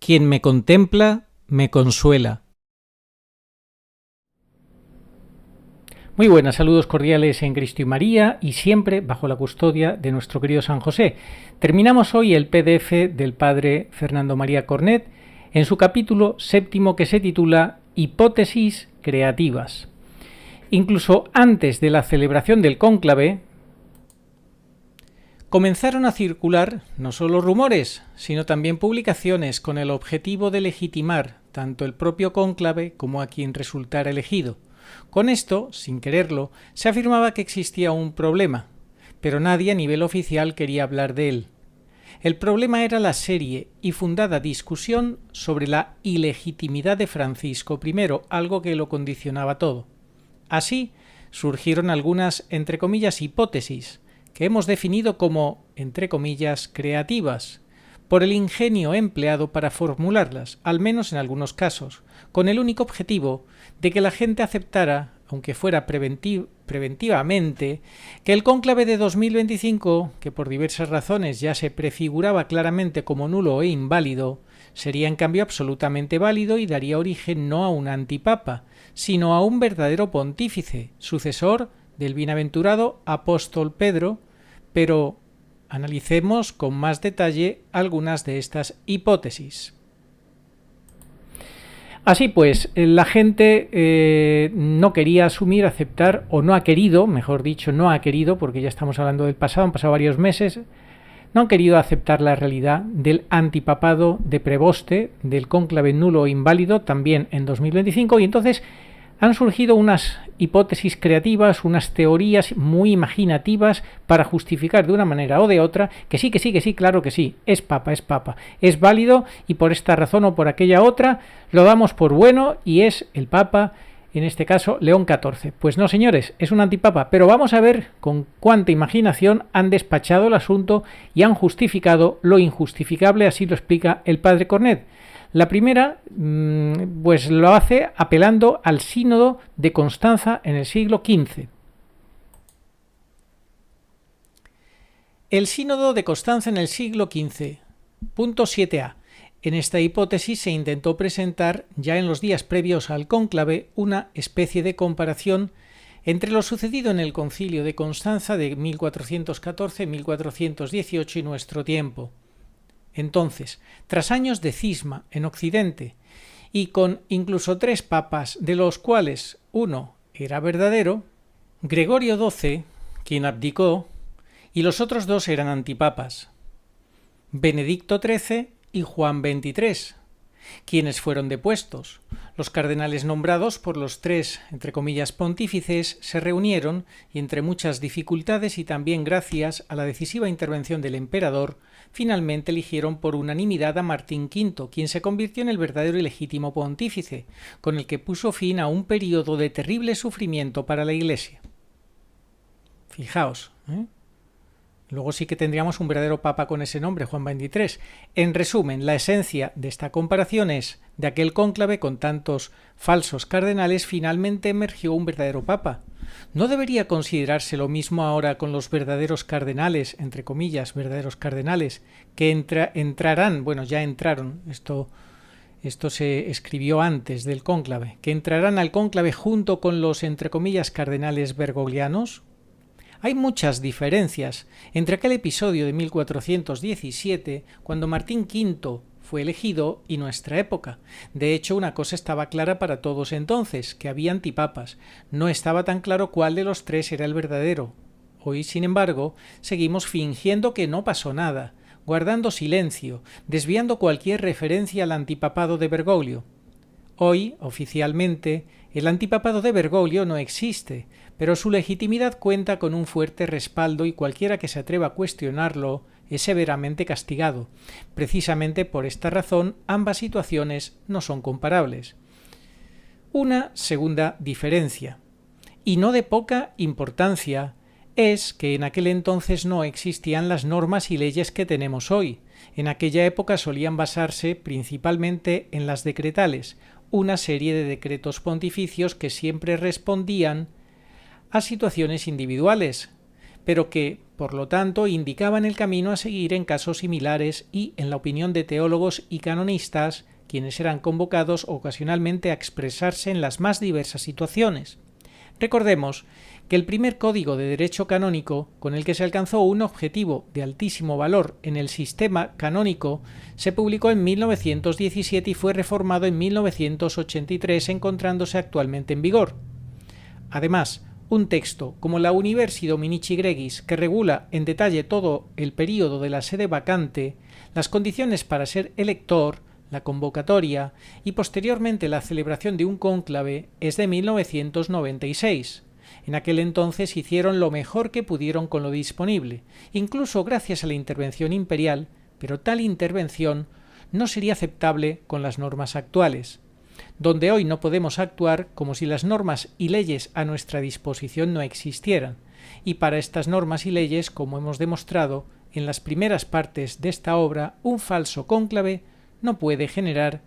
Quien me contempla, me consuela. Muy buenas, saludos cordiales en Cristo y María y siempre bajo la custodia de nuestro querido San José. Terminamos hoy el PDF del Padre Fernando María Cornet en su capítulo 7 que se titula Hipótesis creativas. Incluso antes de la celebración del cónclave, comenzaron a circular no solo rumores, sino también publicaciones con el objetivo de legitimar tanto el propio cónclave como a quien resultara elegido. Con esto, sin quererlo, se afirmaba que existía un problema, pero nadie a nivel oficial quería hablar de él. El problema era la seria y fundada discusión sobre la ilegitimidad de Francisco I, algo que lo condicionaba todo. Así surgieron algunas, entre comillas, hipótesis, que hemos definido como, entre comillas, creativas, por el ingenio empleado para formularlas, al menos en algunos casos, con el único objetivo de que la gente aceptara, aunque fuera preventivamente, que el cónclave de 2025, que por diversas razones ya se prefiguraba claramente como nulo e inválido, sería en cambio absolutamente válido y daría origen no a un antipapa, sino a un verdadero pontífice, sucesor del bienaventurado apóstol Pedro, pero analicemos con más detalle algunas de estas hipótesis. Así pues, la gente no quería asumir, aceptar, o no ha querido, mejor dicho, no ha querido, porque ya estamos hablando del pasado, han pasado varios meses, no han querido aceptar la realidad del antipapado de Preboste, del cónclave nulo e inválido, también en 2025, y entonces han surgido unas hipótesis creativas, unas teorías muy imaginativas para justificar de una manera o de otra que sí, claro que sí, es papa, es válido y por esta razón o por aquella otra lo damos por bueno y es el papa, en este caso León XIV. Pues no, señores, es un antipapa, pero vamos a ver con cuánta imaginación han despachado el asunto y han justificado lo injustificable, así lo explica el padre Cornet. La primera, pues lo hace apelando al sínodo de Constanza en el siglo XV. El sínodo de Constanza en el siglo XV. Punto 7a. En esta hipótesis se intentó presentar, ya en los días previos al cónclave, una especie de comparación entre lo sucedido en el concilio de Constanza de 1414-1418 y nuestro tiempo. Entonces, tras años de cisma en Occidente y con incluso 3 papas, de los cuales uno era verdadero, Gregorio XII, quien abdicó, y los otros 2 eran antipapas, Benedicto XIII y Juan XXIII, quienes fueron depuestos. Los cardenales nombrados por los 3, entre comillas, pontífices se reunieron y entre muchas dificultades y también gracias a la decisiva intervención del emperador, finalmente eligieron por unanimidad a Martín V, quien se convirtió en el verdadero y legítimo pontífice, con el que puso fin a un periodo de terrible sufrimiento para la Iglesia. Fijaos, luego sí que tendríamos un verdadero papa con ese nombre, Juan XXIII. En resumen, la esencia de esta comparación es, de aquel cónclave con tantos falsos cardenales, finalmente emergió un verdadero papa. ¿No debería considerarse lo mismo ahora con los verdaderos cardenales, entre comillas, verdaderos cardenales, que entrarán, bueno, ya entraron, esto se escribió antes del cónclave, que entrarán al cónclave junto con los, entre comillas, cardenales bergoglianos? Hay muchas diferencias entre aquel episodio de 1417, cuando Martín V fue elegido, y nuestra época. De hecho, una cosa estaba clara para todos entonces, que había antipapas. No estaba tan claro cuál de los 3 era el verdadero. Hoy, sin embargo, seguimos fingiendo que no pasó nada, guardando silencio, desviando cualquier referencia al antipapado de Bergoglio. Hoy, oficialmente, el antipapado de Bergoglio no existe, pero su legitimidad cuenta con un fuerte respaldo y cualquiera que se atreva a cuestionarlo es severamente castigado. Precisamente por esta razón, ambas situaciones no son comparables. Una segunda diferencia, y no de poca importancia, es que en aquel entonces no existían las normas y leyes que tenemos hoy. En aquella época solían basarse principalmente en las decretales, una serie de decretos pontificios que siempre respondían a situaciones individuales, pero que, por lo tanto, indicaban el camino a seguir en casos similares y, en la opinión de teólogos y canonistas, quienes eran convocados ocasionalmente a expresarse en las más diversas situaciones. Recordemos que el primer código de derecho canónico, con el que se alcanzó un objetivo de altísimo valor en el sistema canónico, se publicó en 1917 y fue reformado en 1983, encontrándose actualmente en vigor. Además, un texto como la Universi Dominici Gregis, que regula en detalle todo el período de la sede vacante, las condiciones para ser elector, la convocatoria y posteriormente la celebración de un cónclave, es de 1996. En aquel entonces hicieron lo mejor que pudieron con lo disponible, incluso gracias a la intervención imperial, pero tal intervención no sería aceptable con las normas actuales, donde hoy no podemos actuar como si las normas y leyes a nuestra disposición no existieran, y para estas normas y leyes, como hemos demostrado en las primeras partes de esta obra, un falso cónclave no puede generar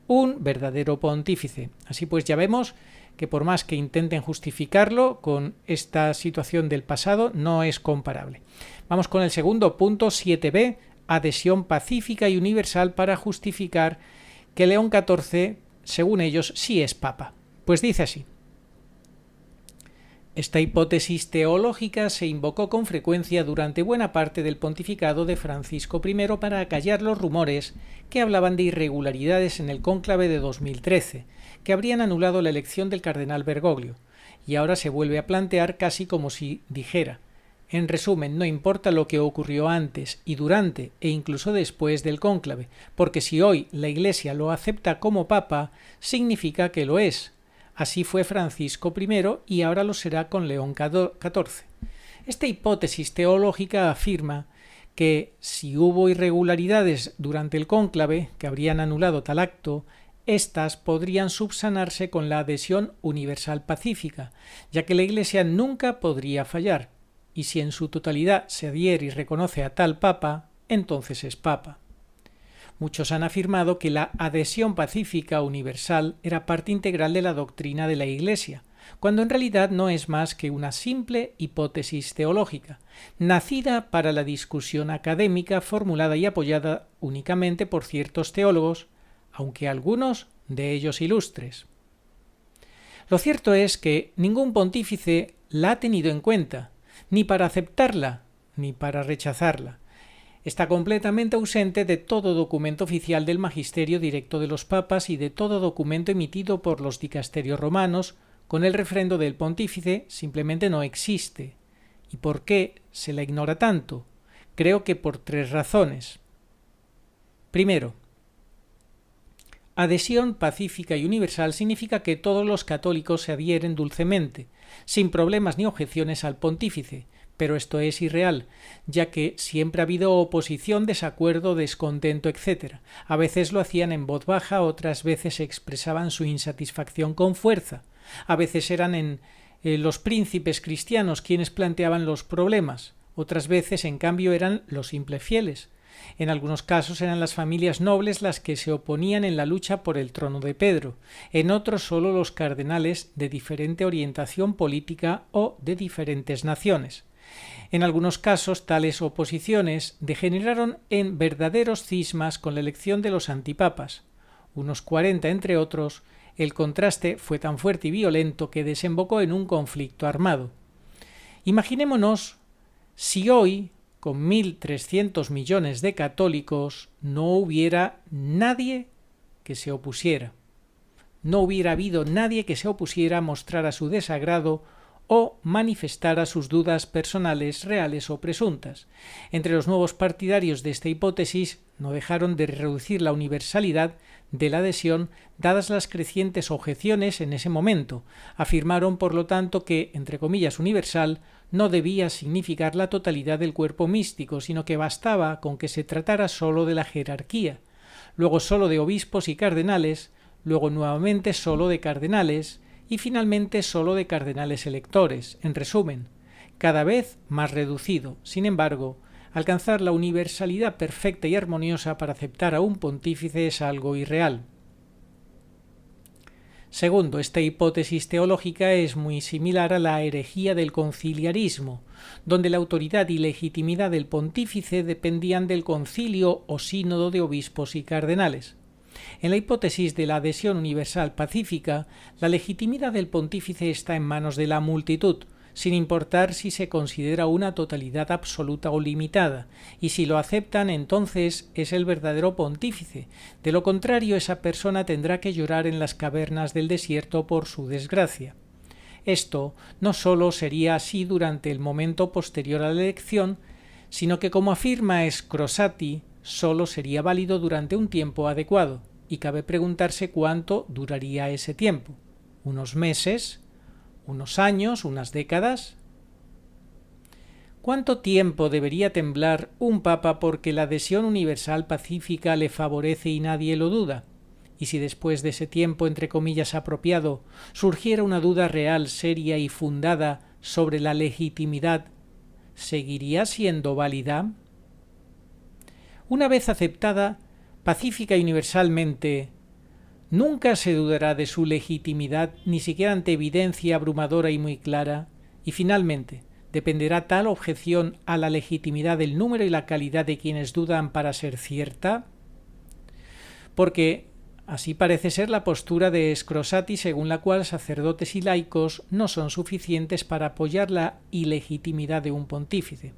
un verdadero pontífice. Así pues, ya vemos que por más que intenten justificarlo con esta situación del pasado, no es comparable. Vamos con el segundo punto, 7b, adhesión pacífica y universal para justificar que León XIV, según ellos, sí es papa. Pues dice así: esta hipótesis teológica se invocó con frecuencia durante buena parte del pontificado de Francisco I para acallar los rumores que hablaban de irregularidades en el cónclave de 2013, que habrían anulado la elección del cardenal Bergoglio, y ahora se vuelve a plantear casi como si dijera: en resumen, no importa lo que ocurrió antes y durante e incluso después del cónclave, porque si hoy la Iglesia lo acepta como papa, significa que lo es. Así fue Francisco I y ahora lo será con León XIV. Esta hipótesis teológica afirma que si hubo irregularidades durante el cónclave que habrían anulado tal acto, éstas podrían subsanarse con la adhesión universal pacífica, ya que la Iglesia nunca podría fallar, y si en su totalidad se adhiere y reconoce a tal papa, entonces es papa. Muchos han afirmado que la adhesión pacífica universal era parte integral de la doctrina de la Iglesia, cuando en realidad no es más que una simple hipótesis teológica, nacida para la discusión académica formulada y apoyada únicamente por ciertos teólogos, aunque algunos de ellos ilustres. Lo cierto es que ningún pontífice la ha tenido en cuenta, ni para aceptarla, ni para rechazarla. Está completamente ausente de todo documento oficial del magisterio directo de los papas y de todo documento emitido por los dicasterios romanos con el refrendo del pontífice. Simplemente no existe. ¿Y por qué se la ignora tanto? Creo que por tres razones. Primero, adhesión pacífica y universal significa que todos los católicos se adhieren dulcemente, sin problemas ni objeciones al pontífice, pero esto es irreal, ya que siempre ha habido oposición, desacuerdo, descontento, etc. A veces lo hacían en voz baja, otras veces expresaban su insatisfacción con fuerza. A veces eran los príncipes cristianos quienes planteaban los problemas, otras veces, en cambio, eran los simples fieles. En algunos casos eran las familias nobles las que se oponían en la lucha por el trono de Pedro, en otros solo los cardenales de diferente orientación política o de diferentes naciones. En algunos casos, tales oposiciones degeneraron en verdaderos cismas con la elección de los antipapas. Unos 40 entre otros, el contraste fue tan fuerte y violento que desembocó en un conflicto armado. Imaginémonos si hoy, con 1.300 millones de católicos, no hubiera nadie que se opusiera. No hubiera habido nadie que se opusiera, mostrara su desagrado o manifestara sus dudas personales, reales o presuntas. Entre los nuevos partidarios de esta hipótesis no dejaron de reducir la universalidad de la adhesión, dadas las crecientes objeciones en ese momento. Afirmaron, por lo tanto, que, entre comillas, universal no debía significar la totalidad del cuerpo místico, sino que bastaba con que se tratara sólo de la jerarquía, luego sólo de obispos y cardenales, luego nuevamente sólo de cardenales, y finalmente sólo de cardenales electores. En resumen, cada vez más reducido. Sin embargo, alcanzar la universalidad perfecta y armoniosa para aceptar a un pontífice es algo irreal. Segundo, esta hipótesis teológica es muy similar a la herejía del conciliarismo, donde la autoridad y legitimidad del pontífice dependían del concilio o sínodo de obispos y cardenales. En la hipótesis de la adhesión universal pacífica, la legitimidad del pontífice está en manos de la multitud, sin importar si se considera una totalidad absoluta o limitada, y si lo aceptan, entonces es el verdadero pontífice. De lo contrario, esa persona tendrá que llorar en las cavernas del desierto por su desgracia. Esto no solo sería así durante el momento posterior a la elección, sino que, como afirma Scrosati, solo sería válido durante un tiempo adecuado, y cabe preguntarse cuánto duraría ese tiempo. ¿Unos meses? ¿Unos años? ¿Unas décadas? ¿Cuánto tiempo debería temblar un papa porque la adhesión universal pacífica le favorece y nadie lo duda? Y si después de ese tiempo, entre comillas, apropiado, surgiera una duda real, seria y fundada sobre la legitimidad, ¿seguiría siendo válida? Una vez aceptada pacífica y universalmente, nunca se dudará de su legitimidad, ni siquiera ante evidencia abrumadora y muy clara, y finalmente, ¿dependerá tal objeción a la legitimidad del número y la calidad de quienes dudan para ser cierta? Porque así parece ser la postura de Scrosati, según la cual sacerdotes y laicos no son suficientes para apoyar la ilegitimidad de un pontífice.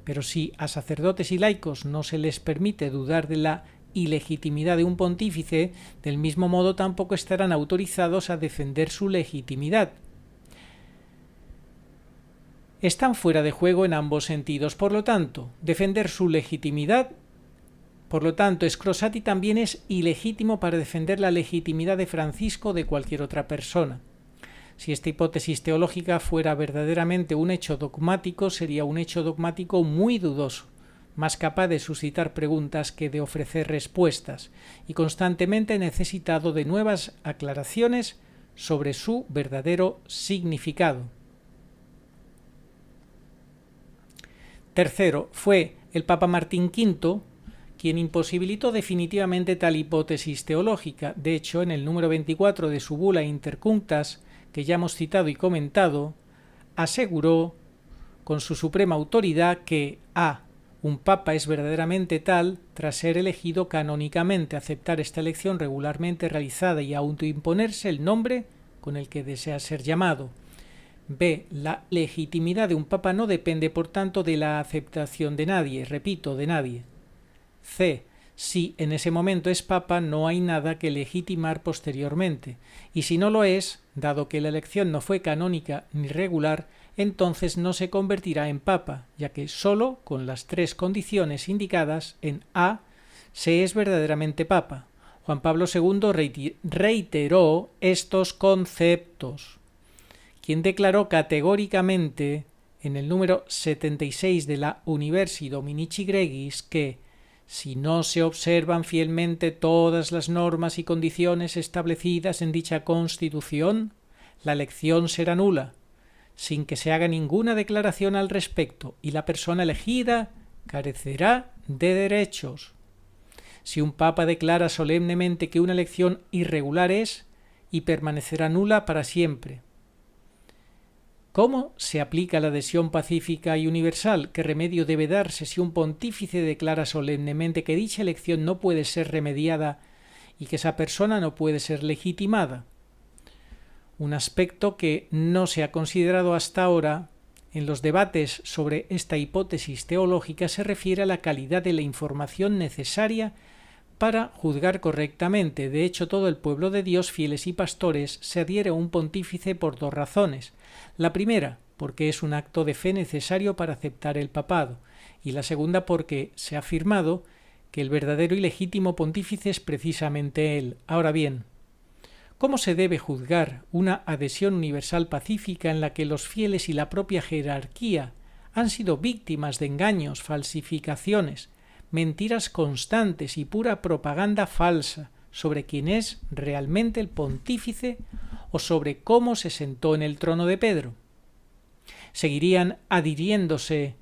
Pero si a sacerdotes y laicos no se les permite dudar de la ilegitimidad de un pontífice, del mismo modo tampoco estarán autorizados a defender su legitimidad. Están fuera de juego en ambos sentidos, por lo tanto, defender su legitimidad. Por lo tanto, Scrosati también es ilegítimo para defender la legitimidad de Francisco o de cualquier otra persona. Si esta hipótesis teológica fuera verdaderamente un hecho dogmático, sería un hecho dogmático muy dudoso, más capaz de suscitar preguntas que de ofrecer respuestas, y constantemente necesitado de nuevas aclaraciones sobre su verdadero significado. Tercero, fue el Papa Martín V quien imposibilitó definitivamente tal hipótesis teológica. De hecho, en el número 24 de su bula Intercunctas, que ya hemos citado y comentado, aseguró con su suprema autoridad que un papa es verdaderamente tal tras ser elegido canónicamente, aceptar esta elección regularmente realizada y autoimponerse el nombre con el que desea ser llamado. B. La legitimidad de un papa no depende, por tanto, de la aceptación de nadie, repito, de nadie. C. Si en ese momento es papa, no hay nada que legitimar posteriormente, y si no lo es, dado que la elección no fue canónica ni regular, entonces no se convertirá en papa, ya que sólo con las tres condiciones indicadas en A se es verdaderamente papa. Juan Pablo II reiteró estos conceptos, quien declaró categóricamente en el número 76 de la Universi Dominici Gregis que si no se observan fielmente todas las normas y condiciones establecidas en dicha Constitución, la elección será nula, sin que se haga ninguna declaración al respecto, y la persona elegida carecerá de derechos. Si un papa declara solemnemente que una elección irregular es y permanecerá nula para siempre. ¿Cómo se aplica la adhesión pacífica y universal? ¿Qué remedio debe darse si un pontífice declara solemnemente que dicha elección no puede ser remediada y que esa persona no puede ser legitimada? Un aspecto que no se ha considerado hasta ahora en los debates sobre esta hipótesis teológica se refiere a la calidad de la información necesaria para juzgar correctamente. De hecho, todo el pueblo de Dios, fieles y pastores, se adhiere a un pontífice por dos razones. La primera, porque es un acto de fe necesario para aceptar el papado, y la segunda porque se ha afirmado que el verdadero y legítimo pontífice es precisamente él. Ahora bien, ¿cómo se debe juzgar una adhesión universal pacífica en la que los fieles y la propia jerarquía han sido víctimas de engaños, falsificaciones, mentiras constantes y pura propaganda falsa sobre quién es realmente el pontífice o sobre cómo se sentó en el trono de Pedro? ¿Seguirían adhiriéndose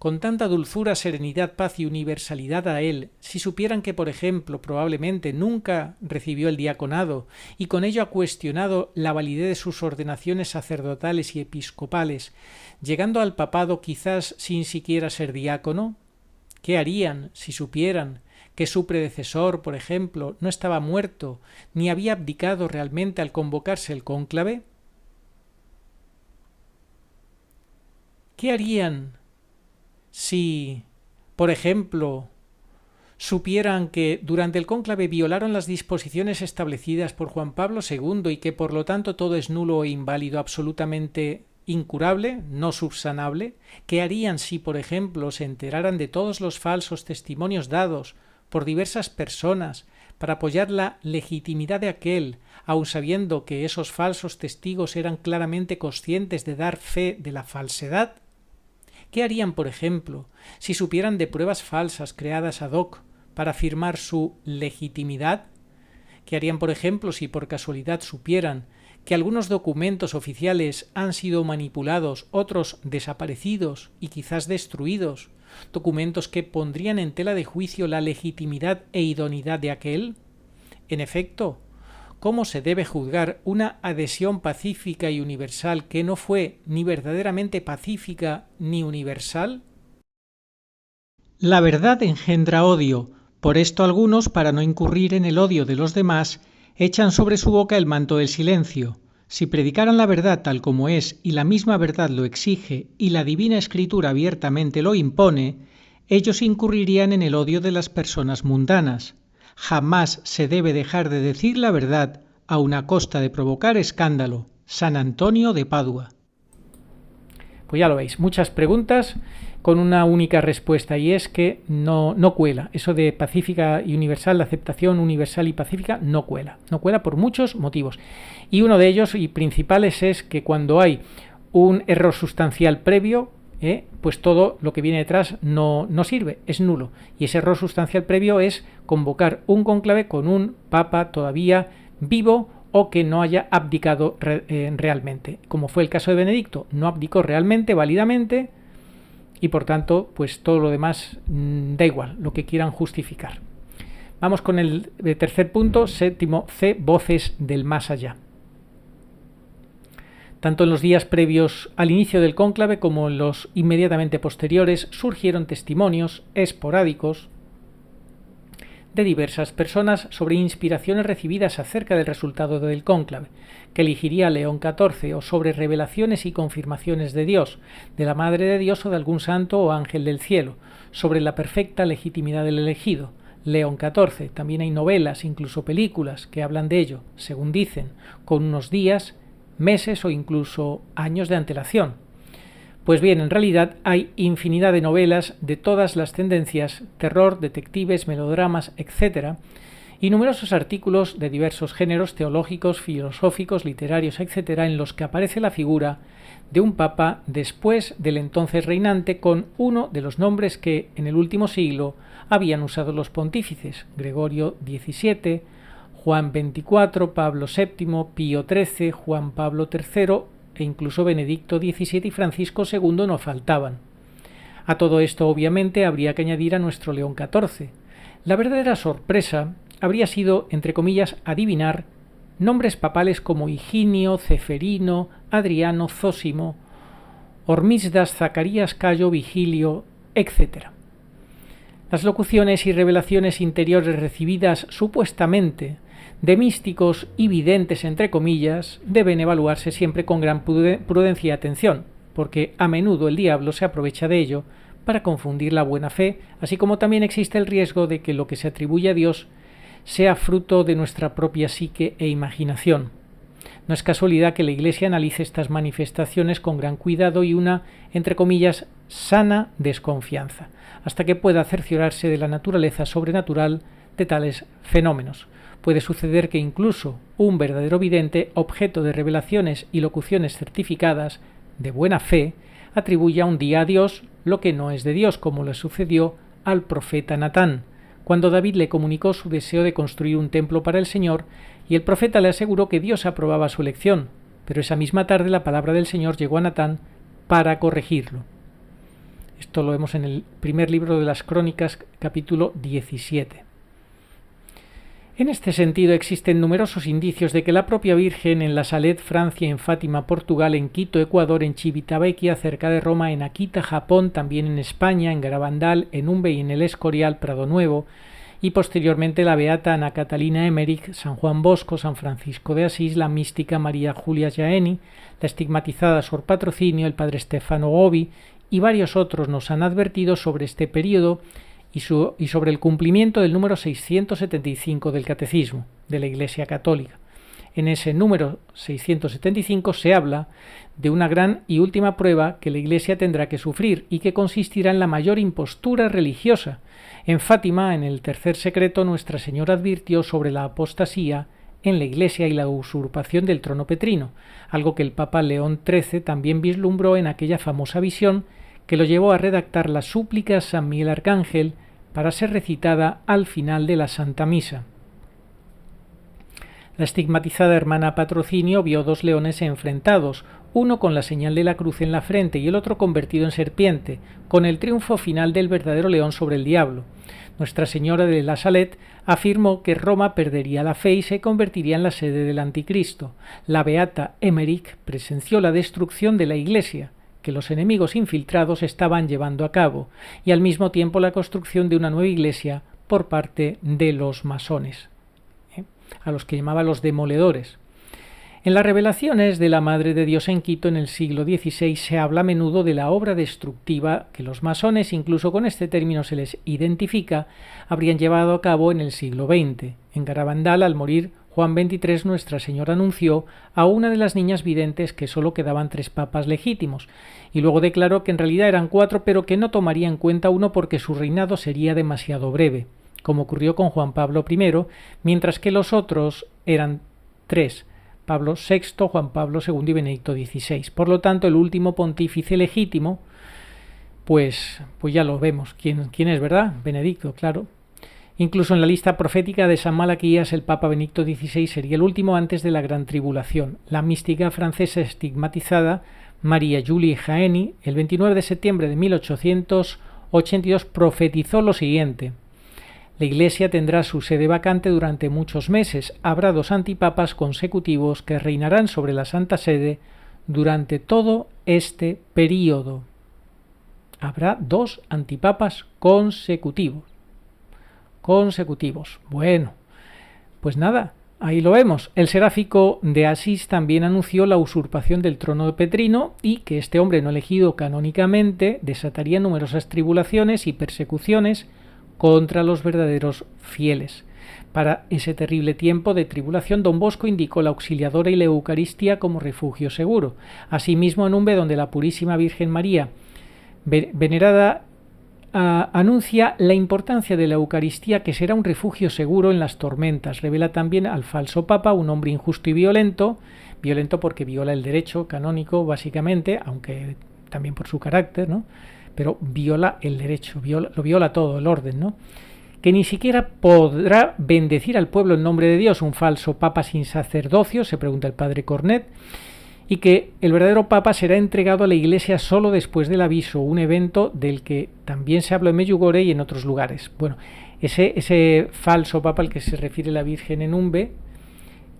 con tanta dulzura, serenidad, paz y universalidad a él, si supieran que, por ejemplo, probablemente nunca recibió el diaconado y con ello ha cuestionado la validez de sus ordenaciones sacerdotales y episcopales, llegando al papado quizás sin siquiera ser diácono? ¿Qué harían si supieran que su predecesor, por ejemplo, no estaba muerto ni había abdicado realmente al convocarse el cónclave? ¿Qué harían si, por ejemplo, supieran que durante el cónclave violaron las disposiciones establecidas por Juan Pablo II y que por lo tanto todo es nulo e inválido, absolutamente incurable, no subsanable? ¿Qué harían si, por ejemplo, se enteraran de todos los falsos testimonios dados por diversas personas para apoyar la legitimidad de aquel, aun sabiendo que esos falsos testigos eran claramente conscientes de dar fe de la falsedad? ¿Qué harían, por ejemplo, si supieran de pruebas falsas creadas ad hoc para afirmar su legitimidad? ¿Qué harían, por ejemplo, si por casualidad supieran que algunos documentos oficiales han sido manipulados, otros desaparecidos y quizás destruidos, documentos que pondrían en tela de juicio la legitimidad e idoneidad de aquel? En efecto, ¿cómo se debe juzgar una adhesión pacífica y universal que no fue ni verdaderamente pacífica ni universal? La verdad engendra odio, por esto algunos, para no incurrir en el odio de los demás, echan sobre su boca el manto del silencio. Si predicaran la verdad tal como es y la misma verdad lo exige y la divina escritura abiertamente lo impone, ellos incurrirían en el odio de las personas mundanas. Jamás se debe dejar de decir la verdad a una costa de provocar escándalo. San Antonio de Padua. Pues ya lo veis, muchas preguntas con una única respuesta, y es que no cuela. Eso de pacífica y universal, la aceptación universal y pacífica, no cuela por muchos motivos. Y uno de ellos y principales es que cuando hay un error sustancial previo, pues todo lo que viene detrás no sirve, es nulo. Y ese error sustancial previo es convocar un cónclave con un papa todavía vivo o que no haya abdicado realmente. Como fue el caso de Benedicto, no abdicó realmente, válidamente, y por tanto, pues todo lo demás da igual, lo que quieran justificar. Vamos con el tercer punto, séptimo C, voces del más allá. Tanto en los días previos al inicio del cónclave como en los inmediatamente posteriores surgieron testimonios esporádicos de diversas personas sobre inspiraciones recibidas acerca del resultado del cónclave, que elegiría León XIV, o sobre revelaciones y confirmaciones de Dios, de la Madre de Dios o de algún santo o ángel del cielo, sobre la perfecta legitimidad del elegido, León XIV. También hay novelas, incluso películas, que hablan de ello, según dicen, con unos días, meses o incluso años de antelación. Pues bien, en realidad hay infinidad de novelas de todas las tendencias, terror, detectives, melodramas, etc., y numerosos artículos de diversos géneros teológicos, filosóficos, literarios, etc., en los que aparece la figura de un papa después del entonces reinante con uno de los nombres que en el último siglo habían usado los pontífices: Gregorio XVII, Juan XXIV, Pablo VII, Pío XIII, Juan Pablo III e incluso Benedicto XVII y Francisco II no faltaban. A todo esto, obviamente, habría que añadir a nuestro León XIV. La verdadera sorpresa habría sido, entre comillas, adivinar nombres papales como Higinio, Ceferino, Adriano, Zósimo, Hormisdas, Zacarías, Cayo, Vigilio, etc. Las locuciones y revelaciones interiores recibidas supuestamente de místicos y videntes, entre comillas, deben evaluarse siempre con gran prudencia y atención, porque a menudo el diablo se aprovecha de ello para confundir la buena fe, así como también existe el riesgo de que lo que se atribuye a Dios sea fruto de nuestra propia psique e imaginación. No es casualidad que la Iglesia analice estas manifestaciones con gran cuidado y una, entre comillas, sana desconfianza, hasta que pueda cerciorarse de la naturaleza sobrenatural de tales fenómenos. Puede suceder que incluso un verdadero vidente, objeto de revelaciones y locuciones certificadas de buena fe, atribuya un día a Dios lo que no es de Dios, como le sucedió al profeta Natán, cuando David le comunicó su deseo de construir un templo para el Señor, y el profeta le aseguró que Dios aprobaba su elección, pero esa misma tarde la palabra del Señor llegó a Natán para corregirlo. Esto lo vemos en el primer libro de las Crónicas, capítulo 17. En este sentido, existen numerosos indicios de que la propia Virgen en La Salet, Francia, en Fátima, Portugal, en Quito, Ecuador, en Civitavecchia, cerca de Roma, en Akita, Japón, también en España, en Garabandal, en Umbe y en el Escorial, Prado Nuevo, y posteriormente la beata Ana Catalina Emmerich, San Juan Bosco, San Francisco de Asís, la mística María Julia Jaeni, la estigmatizada Sor Patrocinio, el padre Stefano Gobi y varios otros nos han advertido sobre este periodo y sobre el cumplimiento del número 675 del Catecismo de la Iglesia Católica. En ese número 675 se habla de una gran y última prueba que la Iglesia tendrá que sufrir y que consistirá en la mayor impostura religiosa. En Fátima, en el tercer secreto, Nuestra Señora advirtió sobre la apostasía en la Iglesia y la usurpación del trono petrino, algo que el Papa León XIII también vislumbró en aquella famosa visión que lo llevó a redactar la súplica a San Miguel Arcángel para ser recitada al final de la Santa Misa. La estigmatizada hermana Patrocinio vio dos leones enfrentados, uno con la señal de la cruz en la frente y el otro convertido en serpiente, con el triunfo final del verdadero león sobre el diablo. Nuestra Señora de la Salet afirmó que Roma perdería la fe y se convertiría en la sede del Anticristo. La beata Emmerich presenció la destrucción de la Iglesia que los enemigos infiltrados estaban llevando a cabo, y al mismo tiempo la construcción de una nueva iglesia por parte de los masones, a los que llamaba los demoledores. En las revelaciones de la Madre de Dios en Quito en el siglo XVI se habla a menudo de la obra destructiva que los masones, incluso con este término se les identifica, habrían llevado a cabo en el siglo XX. En Garabandal, al morir Juan XXIII, Nuestra Señora anunció a una de las niñas videntes que solo quedaban 3 papas legítimos, y luego declaró que en realidad eran 4, pero que no tomaría en cuenta uno porque su reinado sería demasiado breve, como ocurrió con Juan Pablo I, mientras que los otros eran 3, Pablo VI, Juan Pablo II y Benedicto XVI. Por lo tanto, el último pontífice legítimo, pues ya lo vemos. ¿Quién es, verdad? Benedicto, claro. Incluso en la lista profética de San Malaquías, el Papa Benedicto XVI sería el último antes de la Gran Tribulación. La mística francesa estigmatizada María Julie Jaeni, el 29 de septiembre de 1882, profetizó lo siguiente: la Iglesia tendrá su sede vacante durante muchos meses. Habrá 2 antipapas consecutivos que reinarán sobre la Santa Sede durante todo este período. Habrá 2 antipapas consecutivos. Bueno, pues nada, ahí lo vemos. El Seráfico de Asís también anunció la usurpación del trono de Petrino y que este hombre no elegido canónicamente desataría numerosas tribulaciones y persecuciones contra los verdaderos fieles. Para ese terrible tiempo de tribulación, don Bosco indicó la auxiliadora y la Eucaristía como refugio seguro. Asimismo, en Umbe, donde la Purísima Virgen María, venerada, anuncia la importancia de la Eucaristía, que será un refugio seguro en las tormentas. Revela también al falso Papa, un hombre injusto y violento porque viola el derecho canónico, básicamente, aunque también por su carácter, ¿no? Pero viola el derecho, lo viola todo, el orden, ¿no? Que ni siquiera podrá bendecir al pueblo en nombre de Dios, un falso papa sin sacerdocio, se pregunta el padre Cornet, y que el verdadero papa será entregado a la Iglesia solo después del aviso, un evento del que también se habló en Medjugorje y en otros lugares. Bueno, ese falso papa al que se refiere la Virgen en Umbe,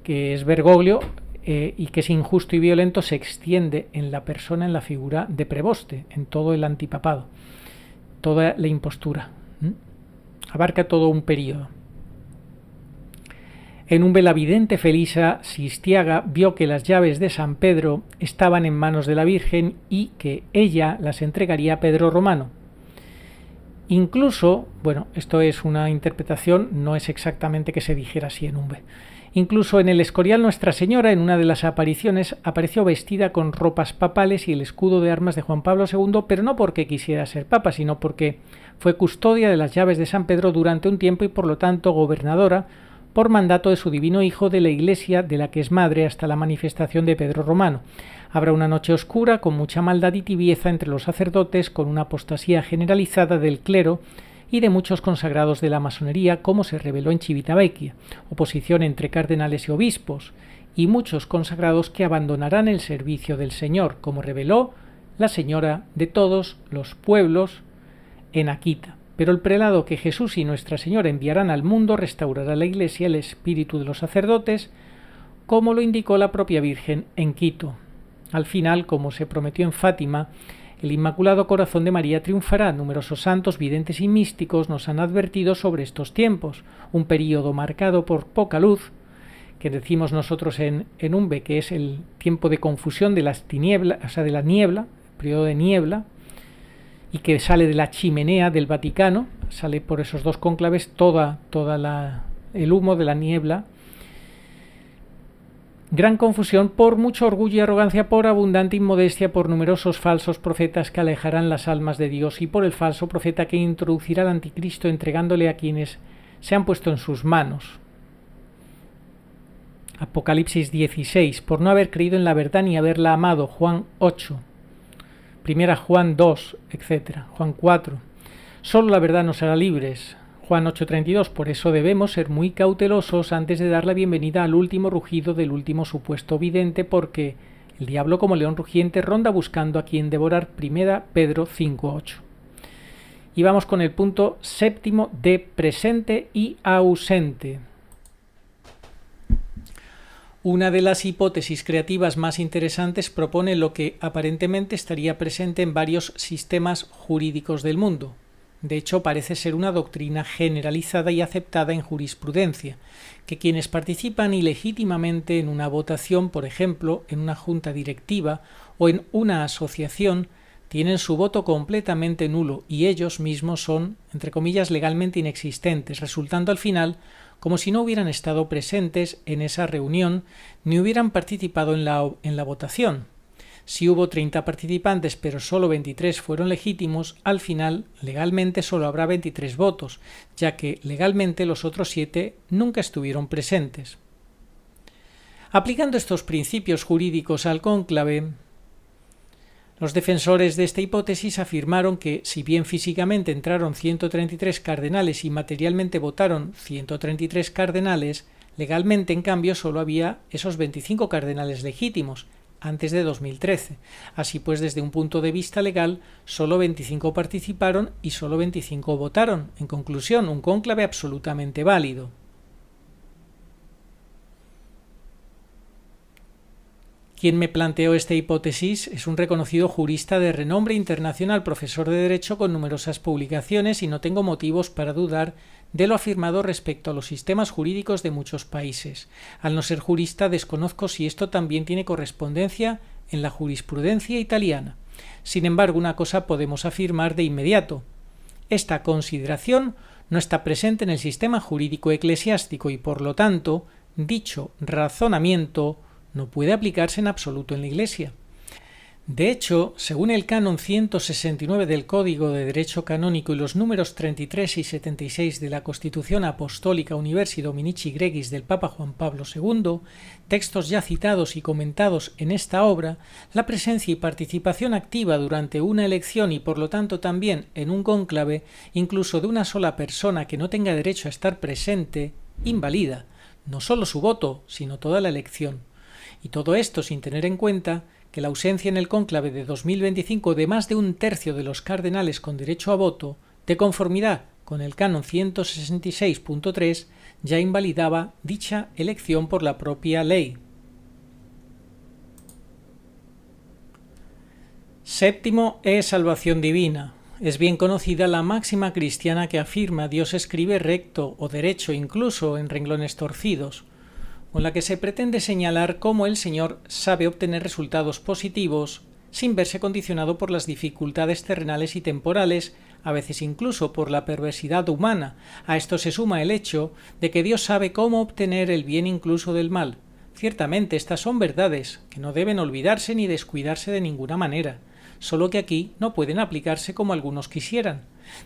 que es Bergoglio, y que es injusto y violento, se extiende en la persona, en la figura de Preboste, en todo el antipapado, toda la impostura. Abarca todo un periodo. En Umbe, la vidente Felisa Sistiaga vio que las llaves de San Pedro estaban en manos de la Virgen y que ella las entregaría a Pedro Romano. Incluso, bueno, esto es una interpretación, no es exactamente que se dijera así en Umbe. Incluso en el Escorial, Nuestra Señora, en una de las apariciones, apareció vestida con ropas papales y el escudo de armas de Juan Pablo II, pero no porque quisiera ser papa, sino porque fue custodia de las llaves de San Pedro durante un tiempo y por lo tanto gobernadora por mandato de su divino Hijo de la Iglesia, de la que es madre hasta la manifestación de Pedro Romano. Habrá una noche oscura con mucha maldad y tibieza entre los sacerdotes, con una apostasía generalizada del clero y de muchos consagrados de la masonería, como se reveló en Civitavecchia, oposición entre cardenales y obispos, y muchos consagrados que abandonarán el servicio del Señor, como reveló la señora de todos los pueblos en Akita. Pero el prelado que Jesús y Nuestra Señora enviarán al mundo restaurará la Iglesia, el espíritu de los sacerdotes, como lo indicó la propia Virgen en Quito. Al final, como se prometió en Fátima, el Inmaculado Corazón de María triunfará. Numerosos santos, videntes y místicos nos han advertido sobre estos tiempos, un período marcado por poca luz, que decimos nosotros en Umbe, que es el tiempo de confusión de las tinieblas, o sea, de la niebla, el periodo de niebla, y que sale de la chimenea del Vaticano, sale por esos dos cónclaves el humo de la niebla. Gran confusión por mucho orgullo y arrogancia, por abundante inmodestia, por numerosos falsos profetas que alejarán las almas de Dios y por el falso profeta que introducirá al anticristo entregándole a quienes se han puesto en sus manos. Apocalipsis 16, por no haber creído en la verdad ni haberla amado. Juan 8, Primera Juan 2, etc. Juan 4, solo la verdad nos hará libres. Juan 8:32, por eso debemos ser muy cautelosos antes de dar la bienvenida al último rugido del último supuesto vidente, porque el diablo como león rugiente ronda buscando a quien devorar. Primera Pedro 5:8. Y vamos con el punto séptimo de presente y ausente. Una de las hipótesis creativas más interesantes propone lo que aparentemente estaría presente en varios sistemas jurídicos del mundo. De hecho, parece ser una doctrina generalizada y aceptada en jurisprudencia, que quienes participan ilegítimamente en una votación, por ejemplo, en una junta directiva o en una asociación, tienen su voto completamente nulo y ellos mismos son, entre comillas, legalmente inexistentes, resultando al final como si no hubieran estado presentes en esa reunión ni hubieran participado en la votación. Si hubo 30 participantes pero solo 23 fueron legítimos, al final legalmente solo habrá 23 votos, ya que legalmente los otros 7 nunca estuvieron presentes. Aplicando estos principios jurídicos al cónclave, los defensores de esta hipótesis afirmaron que, si bien físicamente entraron 133 cardenales y materialmente votaron 133 cardenales, legalmente en cambio solo había esos 25 cardenales legítimos, antes de 2013. Así pues, desde un punto de vista legal, solo 25 participaron y solo 25 votaron. En conclusión, un cónclave absolutamente válido. Quien me planteó esta hipótesis es un reconocido jurista de renombre internacional, profesor de Derecho con numerosas publicaciones, y no tengo motivos para dudar de lo afirmado respecto a los sistemas jurídicos de muchos países. Al no ser jurista, desconozco si esto también tiene correspondencia en la jurisprudencia italiana. Sin embargo, una cosa podemos afirmar de inmediato: esta consideración no está presente en el sistema jurídico eclesiástico y, por lo tanto, dicho razonamiento no puede aplicarse en absoluto en la Iglesia. De hecho, según el canon 169 del Código de Derecho Canónico y los números 33 y 76 de la Constitución Apostólica Universi Dominici Gregis del Papa Juan Pablo II, textos ya citados y comentados en esta obra, la presencia y participación activa durante una elección y por lo tanto también en un cónclave, incluso de una sola persona que no tenga derecho a estar presente, invalida no solo su voto, sino toda la elección. Y todo esto sin tener en cuenta que la ausencia en el cónclave de 2025 de más de un tercio de los cardenales con derecho a voto, de conformidad con el canon 166.3, ya invalidaba dicha elección por la propia ley. Séptimo es salvación divina. Es bien conocida la máxima cristiana que afirma Dios escribe recto o derecho incluso en renglones torcidos, con la que se pretende señalar cómo el Señor sabe obtener resultados positivos sin verse condicionado por las dificultades terrenales y temporales, a veces incluso por la perversidad humana. A esto se suma el hecho de que Dios sabe cómo obtener el bien incluso del mal. Ciertamente estas son verdades que no deben olvidarse ni descuidarse de ninguna manera, solo que aquí no pueden aplicarse como algunos quisieran.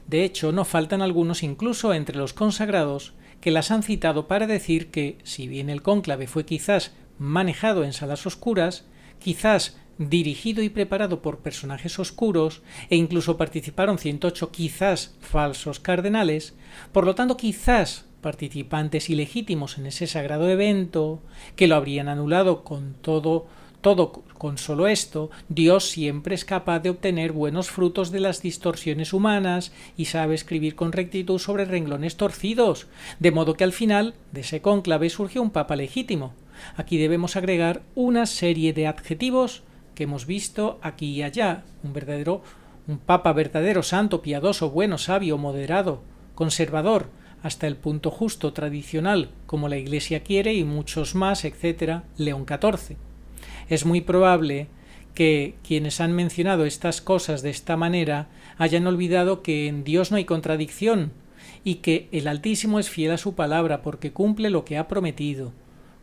De hecho, no faltan algunos incluso entre los consagrados que las han citado para decir que, si bien el cónclave fue quizás manejado en salas oscuras, quizás dirigido y preparado por personajes oscuros, e incluso participaron 108 quizás falsos cardenales, por lo tanto quizás participantes ilegítimos en ese sagrado evento, que lo habrían anulado con toda todo con solo esto, Dios siempre es capaz de obtener buenos frutos de las distorsiones humanas y sabe escribir con rectitud sobre renglones torcidos, de modo que al final de ese cónclave surgió un papa legítimo. Aquí debemos agregar una serie de adjetivos que hemos visto aquí y allá: un papa verdadero, santo, piadoso, bueno, sabio, moderado, conservador, hasta el punto justo, tradicional, como la Iglesia quiere, y muchos más, etc. León XIV. Es muy probable que quienes han mencionado estas cosas de esta manera hayan olvidado que en Dios no hay contradicción y que el Altísimo es fiel a su palabra porque cumple lo que ha prometido.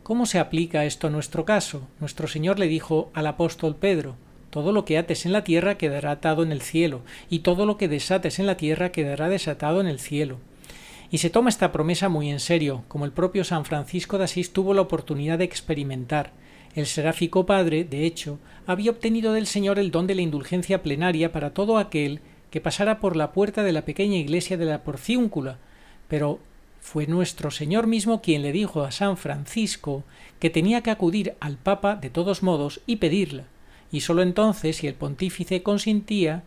¿Cómo se aplica esto a nuestro caso? Nuestro Señor le dijo al apóstol Pedro: todo lo que ates en la tierra quedará atado en el cielo, y todo lo que desates en la tierra quedará desatado en el cielo. Y se toma esta promesa muy en serio, como el propio San Francisco de Asís tuvo la oportunidad de experimentar. El seráfico padre, de hecho, había obtenido del Señor el don de la indulgencia plenaria para todo aquel que pasara por la puerta de la pequeña iglesia de la Porciúncula, pero fue nuestro Señor mismo quien le dijo a San Francisco que tenía que acudir al Papa de todos modos y pedirla, y sólo entonces, si el pontífice consentía,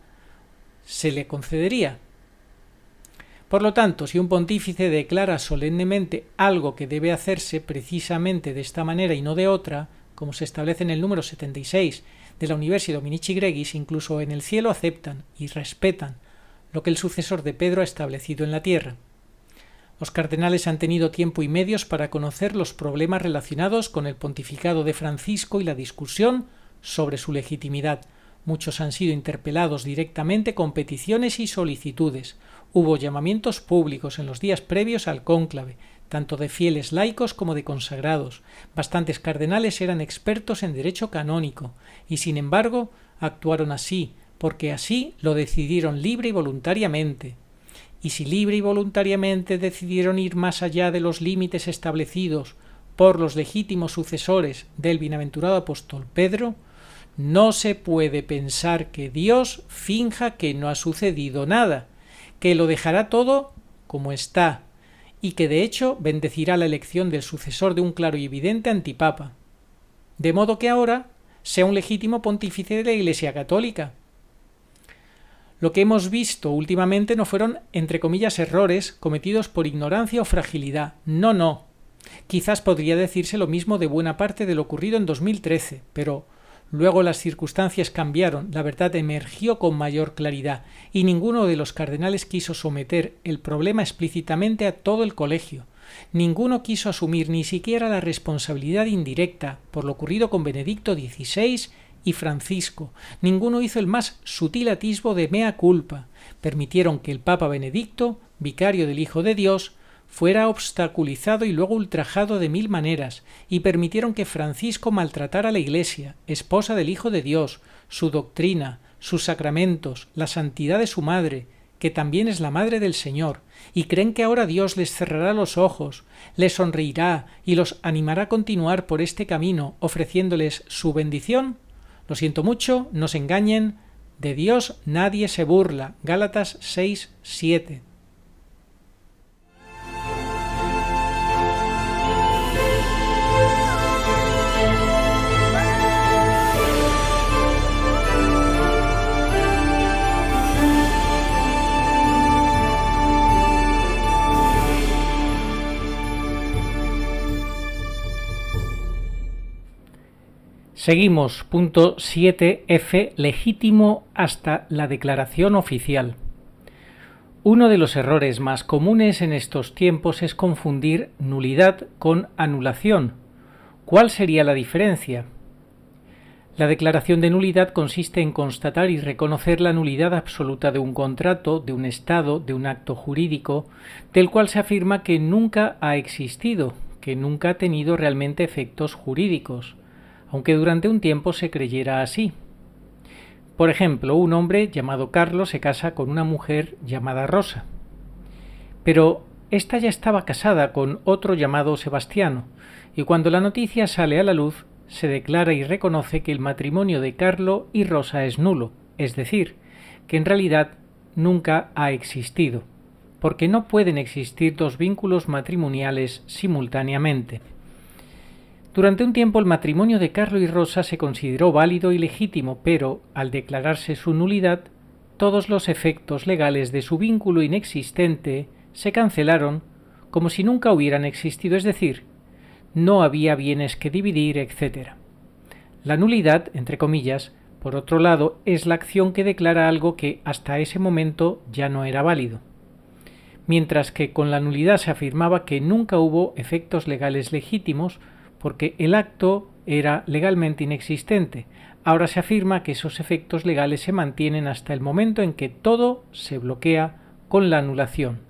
se le concedería. Por lo tanto, si un pontífice declara solemnemente algo que debe hacerse precisamente de esta manera y no de otra, como se establece en el número 76 de la Universi Dominici Gregis, incluso en el cielo aceptan y respetan lo que el sucesor de Pedro ha establecido en la tierra. Los cardenales han tenido tiempo y medios para conocer los problemas relacionados con el pontificado de Francisco y la discusión sobre su legitimidad. Muchos han sido interpelados directamente con peticiones y solicitudes. Hubo llamamientos públicos en los días previos al cónclave, tanto de fieles laicos como de consagrados. Bastantes cardenales eran expertos en derecho canónico y, sin embargo, actuaron así, porque así lo decidieron libre y voluntariamente. Y si libre y voluntariamente decidieron ir más allá de los límites establecidos por los legítimos sucesores del bienaventurado apóstol Pedro, no se puede pensar que Dios finja que no ha sucedido nada, que lo dejará todo como está, y que de hecho bendecirá la elección del sucesor de un claro y evidente antipapa, de modo que ahora sea un legítimo pontífice de la Iglesia Católica. Lo que hemos visto últimamente no fueron, entre comillas, errores cometidos por ignorancia o fragilidad. No. Quizás podría decirse lo mismo de buena parte de lo ocurrido en 2013, pero luego las circunstancias cambiaron, la verdad emergió con mayor claridad, y ninguno de los cardenales quiso someter el problema explícitamente a todo el colegio. Ninguno quiso asumir ni siquiera la responsabilidad indirecta por lo ocurrido con Benedicto XVI y Francisco. Ninguno hizo el más sutil atisbo de mea culpa. Permitieron que el Papa Benedicto, vicario del Hijo de Dios, fuera obstaculizado y luego ultrajado de mil maneras, y permitieron que Francisco maltratara a la Iglesia, esposa del Hijo de Dios, su doctrina, sus sacramentos, la santidad de su madre, que también es la madre del Señor, y creen que ahora Dios les cerrará los ojos, les sonreirá y los animará a continuar por este camino, ofreciéndoles su bendición. Lo siento mucho, no se engañen, de Dios nadie se burla. Gálatas 6:7. Seguimos, punto 7f, legítimo hasta la declaración oficial. Uno de los errores más comunes en estos tiempos es confundir nulidad con anulación. ¿Cuál sería la diferencia? La declaración de nulidad consiste en constatar y reconocer la nulidad absoluta de un contrato, de un estado, de un acto jurídico, del cual se afirma que nunca ha existido, que nunca ha tenido realmente efectos jurídicos, aunque durante un tiempo se creyera así. Por ejemplo, un hombre llamado Carlos se casa con una mujer llamada Rosa, pero ésta ya estaba casada con otro llamado Sebastiano, y cuando la noticia sale a la luz, se declara y reconoce que el matrimonio de Carlo y Rosa es nulo, es decir, que en realidad nunca ha existido, porque no pueden existir dos vínculos matrimoniales simultáneamente. Durante un tiempo el matrimonio de Carlo y Rosa se consideró válido y legítimo, pero, al declararse su nulidad, todos los efectos legales de su vínculo inexistente se cancelaron como si nunca hubieran existido, es decir, no había bienes que dividir, etc. La nulidad, entre comillas, por otro lado, es la acción que declara algo que hasta ese momento ya no era válido. Mientras que con la nulidad se afirmaba que nunca hubo efectos legales legítimos porque el acto era legalmente inexistente, ahora se afirma que esos efectos legales se mantienen hasta el momento en que todo se bloquea con la anulación.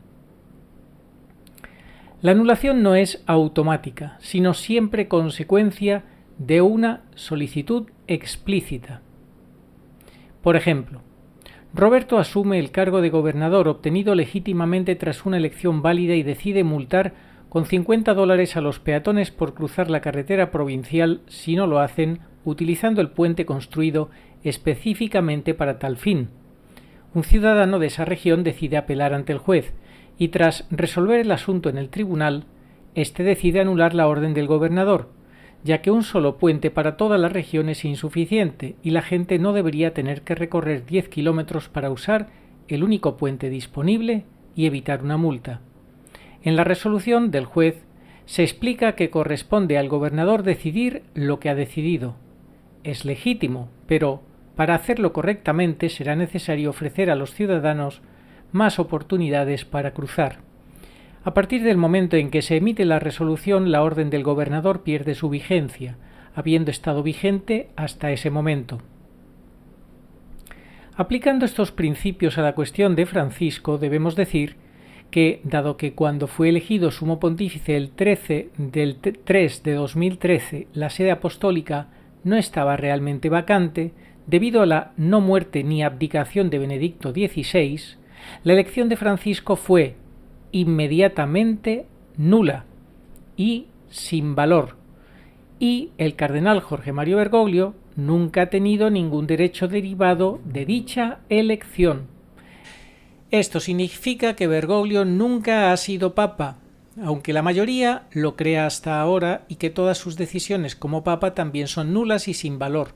La anulación no es automática, sino siempre consecuencia de una solicitud explícita. Por ejemplo, Roberto asume el cargo de gobernador obtenido legítimamente tras una elección válida y decide multar con $50 a los peatones por cruzar la carretera provincial si no lo hacen utilizando el puente construido específicamente para tal fin. Un ciudadano de esa región decide apelar ante el juez y tras resolver el asunto en el tribunal, éste decide anular la orden del gobernador, ya que un solo puente para toda la región es insuficiente y la gente no debería tener que recorrer 10 kilómetros para usar el único puente disponible y evitar una multa. En la resolución del juez se explica que corresponde al gobernador decidir lo que ha decidido. Es legítimo, pero para hacerlo correctamente será necesario ofrecer a los ciudadanos más oportunidades para cruzar. A partir del momento en que se emite la resolución, la orden del gobernador pierde su vigencia, habiendo estado vigente hasta ese momento. Aplicando estos principios a la cuestión de Francisco, debemos decir que, dado que cuando fue elegido sumo pontífice el 13 del 3 de 2013 la sede apostólica no estaba realmente vacante, debido a la no muerte ni abdicación de Benedicto XVI, la elección de Francisco fue inmediatamente nula y sin valor, y el cardenal Jorge Mario Bergoglio nunca ha tenido ningún derecho derivado de dicha elección. Esto significa que Bergoglio nunca ha sido papa, aunque la mayoría lo crea hasta ahora, y que todas sus decisiones como papa también son nulas y sin valor,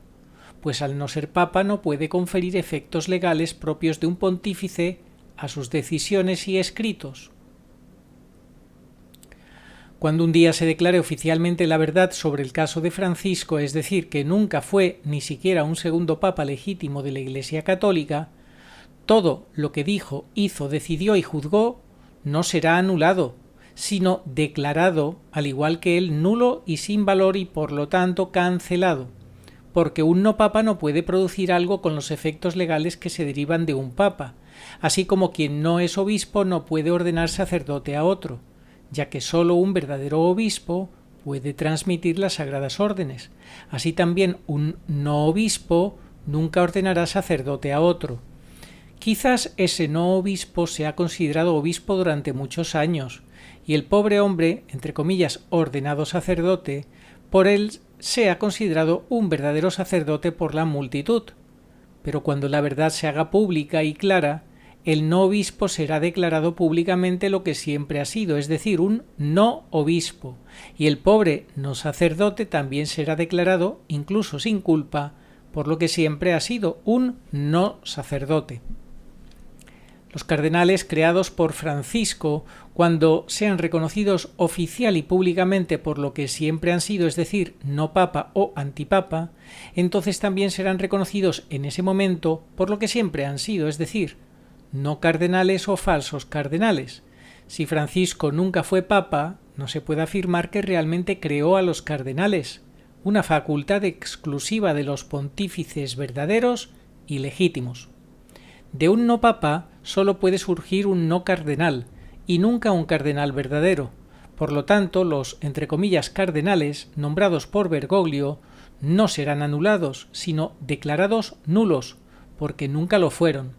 pues al no ser papa no puede conferir efectos legales propios de un pontífice a sus decisiones y escritos. Cuando un día se declare oficialmente la verdad sobre el caso de Francisco, es decir, que nunca fue ni siquiera un segundo papa legítimo de la Iglesia Católica, todo lo que dijo, hizo, decidió y juzgó no será anulado, sino declarado, al igual que él, nulo y sin valor y por lo tanto cancelado, porque un no papa no puede producir algo con los efectos legales que se derivan de un papa, así como quien no es obispo no puede ordenar sacerdote a otro, ya que sólo un verdadero obispo puede transmitir las sagradas órdenes. Así también un no obispo nunca ordenará sacerdote a otro. Quizás ese no obispo sea considerado obispo durante muchos años, y el pobre hombre, entre comillas, ordenado sacerdote, por él sea considerado un verdadero sacerdote por la multitud. Pero cuando la verdad se haga pública y clara, el no obispo será declarado públicamente lo que siempre ha sido, es decir, un no obispo, y el pobre no sacerdote también será declarado, incluso sin culpa, por lo que siempre ha sido un no sacerdote. Los cardenales creados por Francisco, cuando sean reconocidos oficial y públicamente por lo que siempre han sido, es decir, no papa o antipapa, entonces también serán reconocidos en ese momento por lo que siempre han sido, es decir, no cardenales o falsos cardenales. Si Francisco nunca fue papa, no se puede afirmar que realmente creó a los cardenales, una facultad exclusiva de los pontífices verdaderos y legítimos. De un no papa solo puede surgir un no cardenal, y nunca un cardenal verdadero. Por lo tanto, los, entre comillas, cardenales, nombrados por Bergoglio, no serán anulados, sino declarados nulos, porque nunca lo fueron.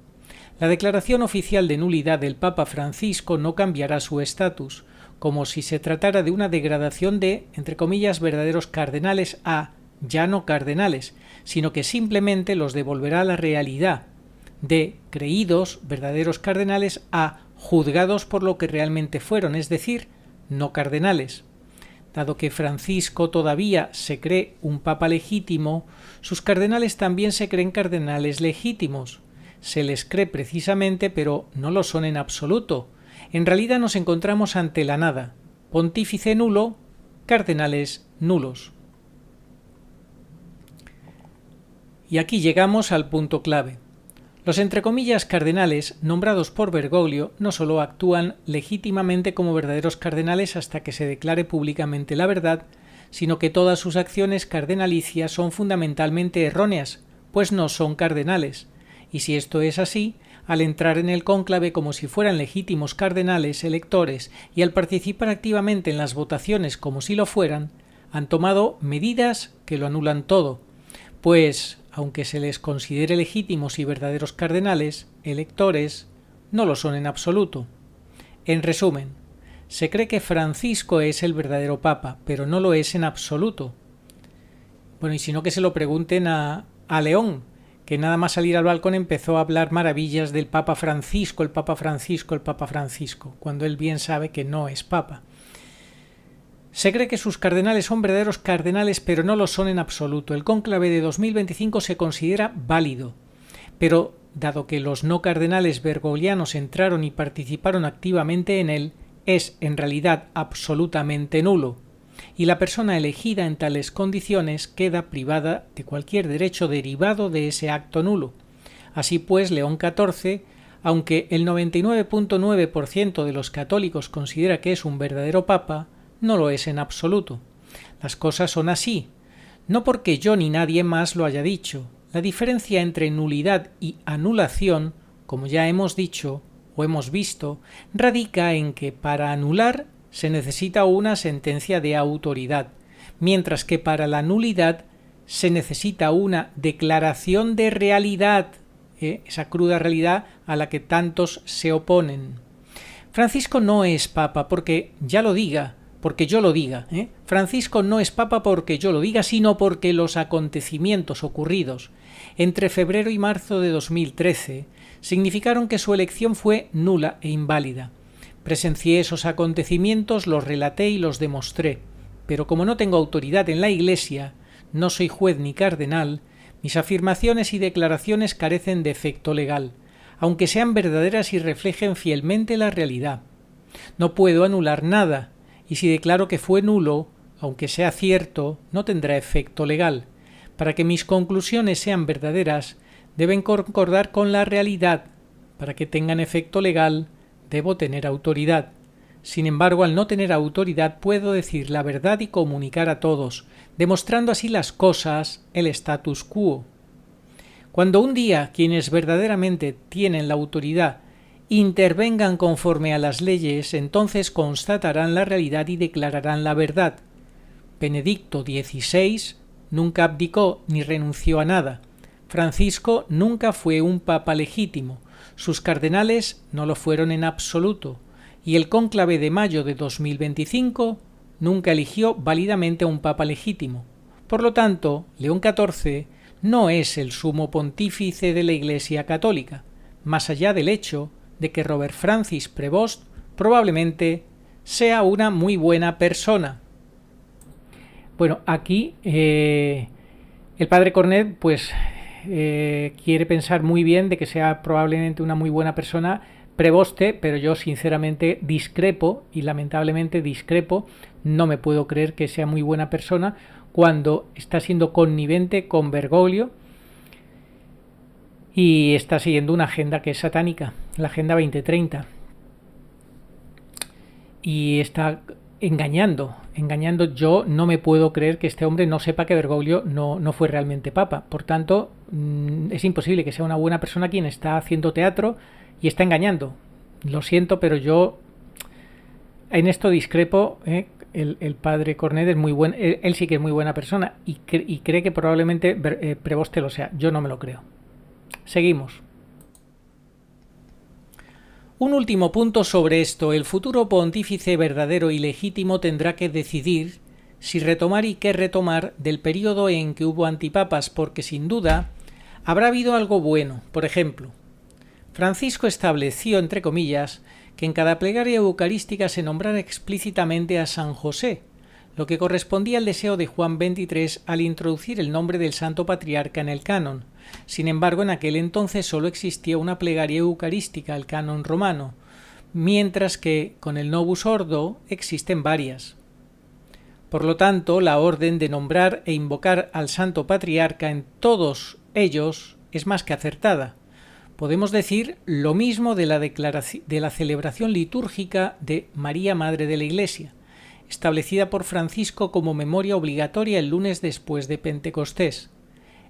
La declaración oficial de nulidad del Papa Francisco no cambiará su estatus, como si se tratara de una degradación de, entre comillas, verdaderos cardenales a ya no cardenales, sino que simplemente los devolverá a la realidad de creídos verdaderos cardenales a juzgados por lo que realmente fueron, es decir, no cardenales. dado que Francisco todavía se cree un papa legítimo, sus cardenales también se creen cardenales legítimos. Se les cree precisamente, pero no lo son en absoluto. En realidad nos encontramos ante la nada. Pontífice nulo, cardenales nulos. Y aquí llegamos al punto clave. Los entre comillas cardenales nombrados por Bergoglio no solo actúan legítimamente como verdaderos cardenales hasta que se declare públicamente la verdad, sino que todas sus acciones cardenalicias son fundamentalmente erróneas, pues no son cardenales. Y si esto es así, al entrar en el cónclave como si fueran legítimos cardenales electores y al participar activamente en las votaciones como si lo fueran, han tomado medidas que lo anulan todo, pues aunque se les considere legítimos y verdaderos cardenales, electores, no lo son en absoluto. En resumen, se cree que Francisco es el verdadero papa, pero no lo es en absoluto. Bueno, y si no que se lo pregunten a León, que nada más salir al balcón empezó a hablar maravillas del Papa Francisco, el Papa Francisco, el Papa Francisco, cuando él bien sabe que no es papa. Se cree que sus cardenales son verdaderos cardenales, pero no lo son en absoluto. El cónclave de 2025 se considera válido, pero dado que los no cardenales bergoglianos entraron y participaron activamente en él, es en realidad absolutamente nulo, y la persona elegida en tales condiciones queda privada de cualquier derecho derivado de ese acto nulo. Así pues, León XIV, aunque el 99.9% de los católicos considera que es un verdadero papa, no lo es en absoluto. Las cosas son así, no porque yo ni nadie más lo haya dicho. La diferencia entre nulidad y anulación, como ya hemos dicho o hemos visto, radica en que para anular se necesita una sentencia de autoridad, mientras que para la nulidad se necesita una declaración de realidad, esa cruda realidad a la que tantos se oponen. Francisco no es papa porque yo lo diga. Francisco no es papa porque yo lo diga, sino porque los acontecimientos ocurridos entre febrero y marzo de 2013 significaron que su elección fue nula e inválida. Presencié esos acontecimientos, los relaté y los demostré, pero como no tengo autoridad en la Iglesia, no soy juez ni cardenal, mis afirmaciones y declaraciones carecen de efecto legal, aunque sean verdaderas y reflejen fielmente la realidad. No puedo anular nada, y si declaro que fue nulo, aunque sea cierto, no tendrá efecto legal. Para que mis conclusiones sean verdaderas, deben concordar con la realidad. Para que tengan efecto legal, debo tener autoridad. Sin embargo, al no tener autoridad, puedo decir la verdad y comunicar a todos, demostrando así las cosas, el status quo. Cuando un día quienes verdaderamente tienen la autoridad intervengan conforme a las leyes, entonces constatarán la realidad y declararán la verdad. Benedicto XVI nunca abdicó ni renunció a nada. Francisco nunca fue un papa legítimo. Sus cardenales no lo fueron en absoluto. Y el cónclave de mayo de 2025 nunca eligió válidamente a un papa legítimo. Por lo tanto, León XIV no es el sumo pontífice de la Iglesia católica, más allá del hecho de que Robert Francis Prevost probablemente sea una muy buena persona. Bueno, aquí el padre Cornet quiere pensar muy bien de que sea probablemente una muy buena persona Prevoste, pero yo sinceramente discrepo y lamentablemente discrepo. No me puedo creer que sea muy buena persona cuando está siendo connivente con Bergoglio y está siguiendo una agenda que es satánica, la Agenda 2030, y está engañando. Yo no me puedo creer que este hombre no sepa que Bergoglio no fue realmente papa. Por tanto, es imposible que sea una buena persona quien está haciendo teatro y está engañando. Lo siento, pero yo en esto discrepo. El padre Cornet es muy buen, él sí que es muy buena persona y cree que probablemente Prevoste lo sea. Yo no me lo creo. Seguimos. Un último punto sobre esto. El futuro pontífice verdadero y legítimo tendrá que decidir si retomar y qué retomar del periodo en que hubo antipapas, porque sin duda habrá habido algo bueno. Por ejemplo, Francisco estableció, entre comillas, que en cada plegaria eucarística se nombrara explícitamente a San José, lo que correspondía al deseo de Juan XXIII al introducir el nombre del Santo Patriarca en el canon. Sin embargo, en aquel entonces solo existía una plegaria eucarística, el canon romano, mientras que con el Novus Ordo existen varias. Por lo tanto, la orden de nombrar e invocar al Santo Patriarca en todos ellos es más que acertada. Podemos decir lo mismo de la celebración litúrgica de María Madre de la Iglesia, establecida por Francisco como memoria obligatoria el lunes después de Pentecostés.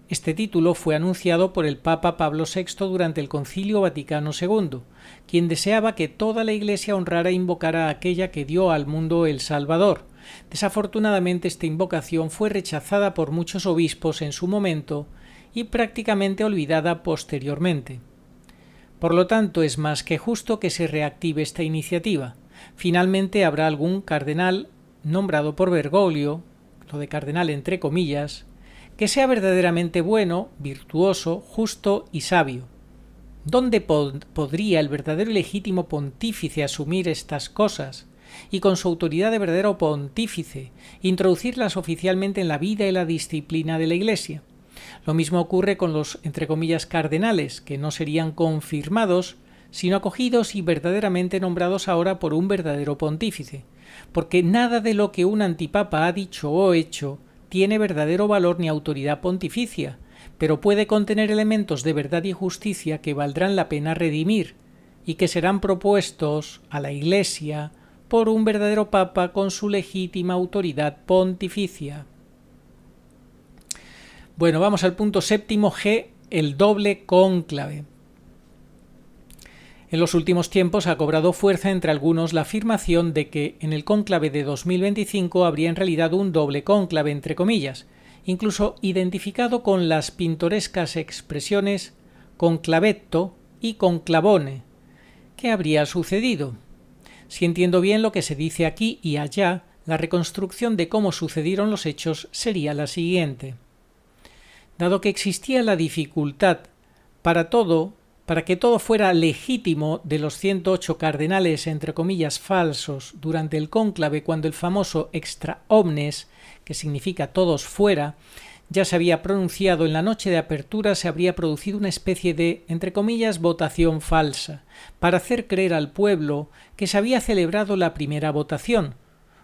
Este título fue anunciado por el Papa Pablo VI durante el Concilio Vaticano II, quien deseaba que toda la Iglesia honrara e invocara a aquella que dio al mundo el Salvador. Desafortunadamente, esta invocación fue rechazada por muchos obispos en su momento y prácticamente olvidada posteriormente. Por lo tanto, es más que justo que se reactive esta iniciativa. Finalmente habrá algún cardenal nombrado por Bergoglio, lo de cardenal entre comillas, que sea verdaderamente bueno, virtuoso, justo y sabio. ¿Dónde podría el verdadero y legítimo pontífice asumir estas cosas y con su autoridad de verdadero pontífice introducirlas oficialmente en la vida y la disciplina de la Iglesia? Lo mismo ocurre con los, entre comillas, cardenales, que no serían confirmados, sino acogidos y verdaderamente nombrados ahora por un verdadero pontífice, porque nada de lo que un antipapa ha dicho o hecho tiene verdadero valor ni autoridad pontificia, pero puede contener elementos de verdad y justicia que valdrán la pena redimir y que serán propuestos a la Iglesia por un verdadero papa con su legítima autoridad pontificia. Bueno, vamos al punto séptimo G, el doble cónclave. En los últimos tiempos ha cobrado fuerza entre algunos la afirmación de que en el cónclave de 2025 habría en realidad un doble cónclave, entre comillas, incluso identificado con las pintorescas expresiones conclavetto y conclavone. ¿Qué habría sucedido? Si entiendo bien lo que se dice aquí y allá, la reconstrucción de cómo sucedieron los hechos sería la siguiente. Dado que existía la dificultad para que todo fuera legítimo de los 108 cardenales, entre comillas, falsos, durante el cónclave, cuando el famoso extra omnes, que significa todos fuera, ya se había pronunciado, en la noche de apertura se habría producido una especie de, entre comillas, votación falsa, para hacer creer al pueblo que se había celebrado la primera votación,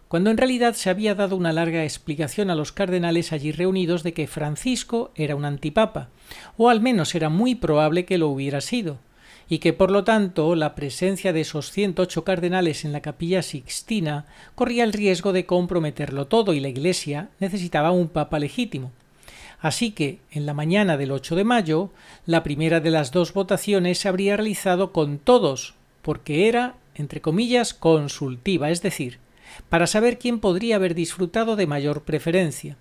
cuando en realidad se había dado una larga explicación a los cardenales allí reunidos de que Francisco era un antipapa, o al menos era muy probable que lo hubiera sido, y que por lo tanto la presencia de esos 108 cardenales en la Capilla Sixtina corría el riesgo de comprometerlo todo y la Iglesia necesitaba un papa legítimo. Así que, en la mañana del 8 de mayo, la primera de las dos votaciones se habría realizado con todos, porque era, entre comillas, consultiva, es decir, para saber quién podría haber disfrutado de mayor preferencia.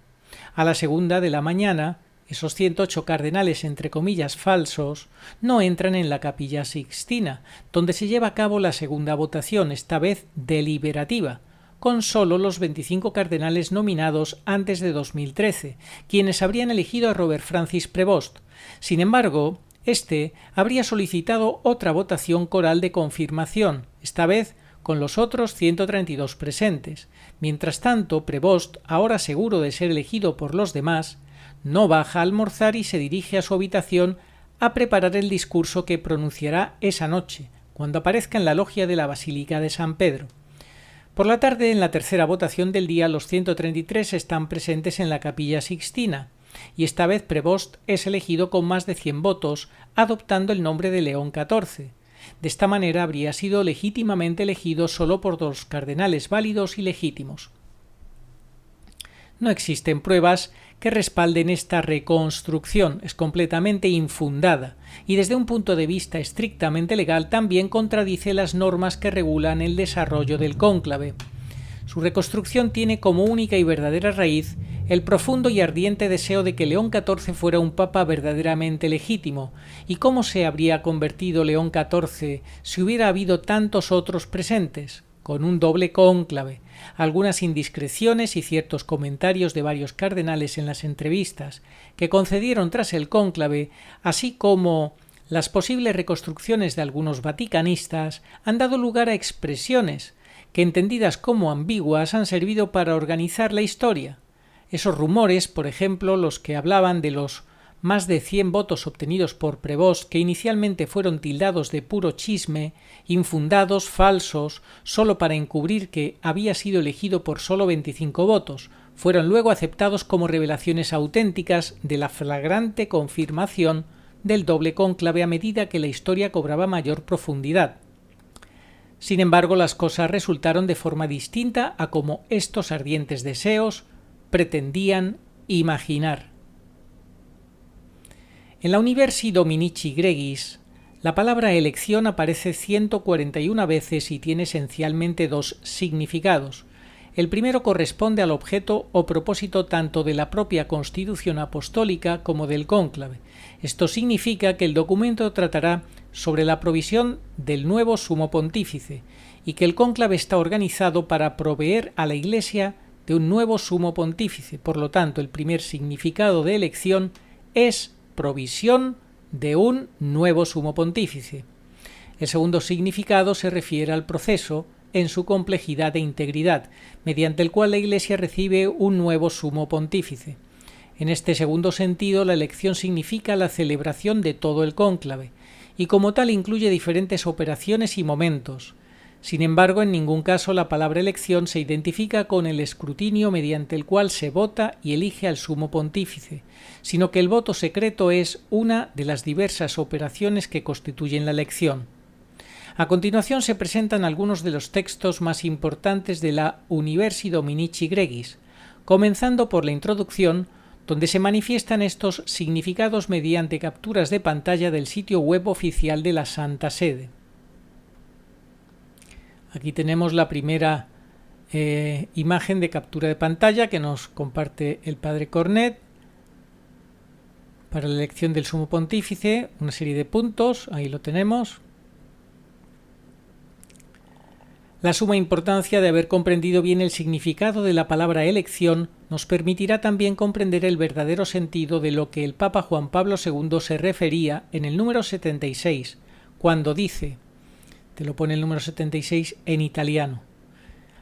A la segunda de la mañana, esos 108 cardenales, entre comillas, falsos, no entran en la Capilla Sixtina, donde se lleva a cabo la segunda votación, esta vez deliberativa, con solo los 25 cardenales nominados antes de 2013, quienes habrían elegido a Robert Francis Prevost. Sin embargo, este habría solicitado otra votación coral de confirmación, esta vez con los otros 132 presentes. Mientras tanto, Prevost, ahora seguro de ser elegido por los demás, no baja a almorzar y se dirige a su habitación a preparar el discurso que pronunciará esa noche, cuando aparezca en la logia de la Basílica de San Pedro. Por la tarde, en la tercera votación del día, los 133 están presentes en la Capilla Sixtina, y esta vez Prevost es elegido con más de 100 votos, adoptando el nombre de León XIV. De esta manera habría sido legítimamente elegido solo por 2 cardenales válidos y legítimos. No existen pruebas que respalden esta reconstrucción, es completamente infundada y desde un punto de vista estrictamente legal también contradice las normas que regulan el desarrollo del cónclave. Su reconstrucción tiene como única y verdadera raíz el profundo y ardiente deseo de que León XIV fuera un papa verdaderamente legítimo. ¿Y cómo se habría convertido León XIV si hubiera habido tantos otros presentes? Con un doble cónclave, algunas indiscreciones y ciertos comentarios de varios cardenales en las entrevistas que concedieron tras el cónclave, así como las posibles reconstrucciones de algunos vaticanistas, han dado lugar a expresiones que entendidas como ambiguas han servido para organizar la historia. Esos rumores, por ejemplo, los que hablaban de los más de 100 votos obtenidos por Prevost, que inicialmente fueron tildados de puro chisme, infundados, falsos, solo para encubrir que había sido elegido por solo 25 votos, fueron luego aceptados como revelaciones auténticas de la flagrante confirmación del doble cónclave a medida que la historia cobraba mayor profundidad. Sin embargo, las cosas resultaron de forma distinta a como estos ardientes deseos pretendían imaginar. En la Universi Dominici Gregis, la palabra elección aparece 141 veces y tiene esencialmente dos significados. El primero corresponde al objeto o propósito tanto de la propia Constitución Apostólica como del cónclave. Esto significa que el documento tratará sobre la provisión del nuevo sumo pontífice y que el cónclave está organizado para proveer a la Iglesia de un nuevo sumo pontífice. Por lo tanto, el primer significado de elección es provisión de un nuevo sumo pontífice. El segundo significado se refiere al proceso en su complejidad e integridad, mediante el cual la Iglesia recibe un nuevo sumo pontífice. En este segundo sentido, la elección significa la celebración de todo el cónclave, y como tal incluye diferentes operaciones y momentos. Sin embargo, en ningún caso la palabra elección se identifica con el escrutinio mediante el cual se vota y elige al sumo pontífice, sino que el voto secreto es una de las diversas operaciones que constituyen la elección. A continuación se presentan algunos de los textos más importantes de la Universi Dominici Gregis, comenzando por la introducción, donde se manifiestan estos significados mediante capturas de pantalla del sitio web oficial de la Santa Sede. Aquí tenemos la primera imagen de captura de pantalla que nos comparte el padre Cornet para la elección del sumo pontífice, una serie de puntos, ahí lo tenemos. La suma importancia de haber comprendido bien el significado de la palabra elección nos permitirá también comprender el verdadero sentido de lo que el Papa Juan Pablo II se refería en el número 76, cuando dice, te lo pone el número 76 en italiano,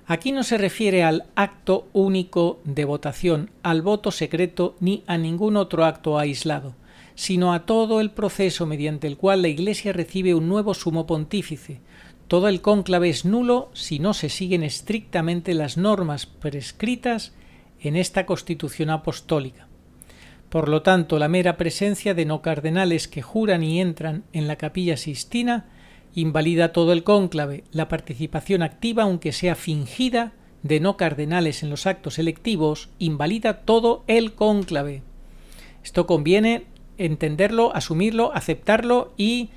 aquí no se refiere al acto único de votación, al voto secreto ni a ningún otro acto aislado, sino a todo el proceso mediante el cual la Iglesia recibe un nuevo sumo pontífice. Todo el cónclave es nulo si no se siguen estrictamente las normas prescritas en esta Constitución Apostólica. Por lo tanto, la mera presencia de no cardenales que juran y entran en la Capilla Sixtina invalida todo el cónclave. La participación activa, aunque sea fingida, de no cardenales en los actos electivos invalida todo el cónclave. Esto conviene entenderlo, asumirlo, aceptarlo y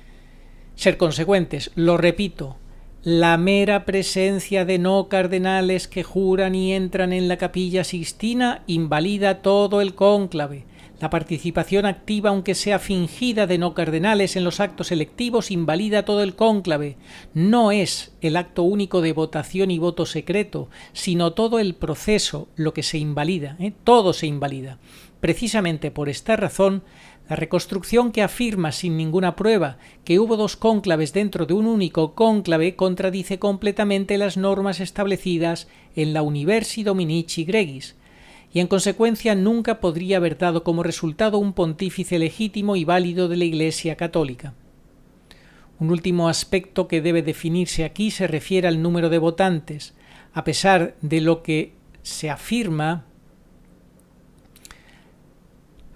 ser consecuentes. Lo repito, la mera presencia de no cardenales que juran y entran en la Capilla Sixtina invalida todo el cónclave. La participación activa, aunque sea fingida, de no cardenales en los actos electivos invalida todo el cónclave. No es el acto único de votación y voto secreto, sino todo el proceso lo que se invalida, todo se invalida. Precisamente por esta razón, la reconstrucción que afirma sin ninguna prueba que hubo dos cónclaves dentro de un único cónclave contradice completamente las normas establecidas en la Universi Dominici Gregis, y en consecuencia nunca podría haber dado como resultado un pontífice legítimo y válido de la Iglesia católica. Un último aspecto que debe definirse aquí se refiere al número de votantes. A pesar de lo que se afirma,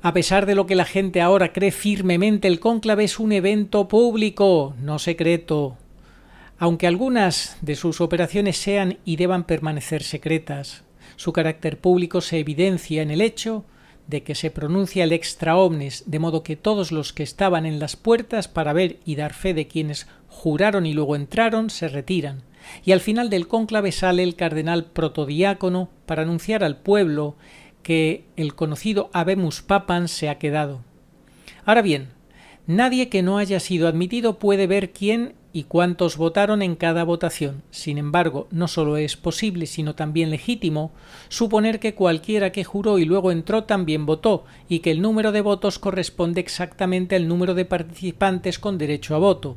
a pesar de lo que la gente ahora cree firmemente, el cónclave es un evento público, no secreto. Aunque algunas de sus operaciones sean y deban permanecer secretas, su carácter público se evidencia en el hecho de que se pronuncia el extra omnes, de modo que todos los que estaban en las puertas para ver y dar fe de quienes juraron y luego entraron se retiran, y al final del cónclave sale el cardenal protodiácono para anunciar al pueblo que el conocido habemus papam se ha quedado. Ahora bien, nadie que no haya sido admitido puede ver quién y cuántos votaron en cada votación. Sin embargo, no solo es posible, sino también legítimo, suponer que cualquiera que juró y luego entró también votó, y que el número de votos corresponde exactamente al número de participantes con derecho a voto.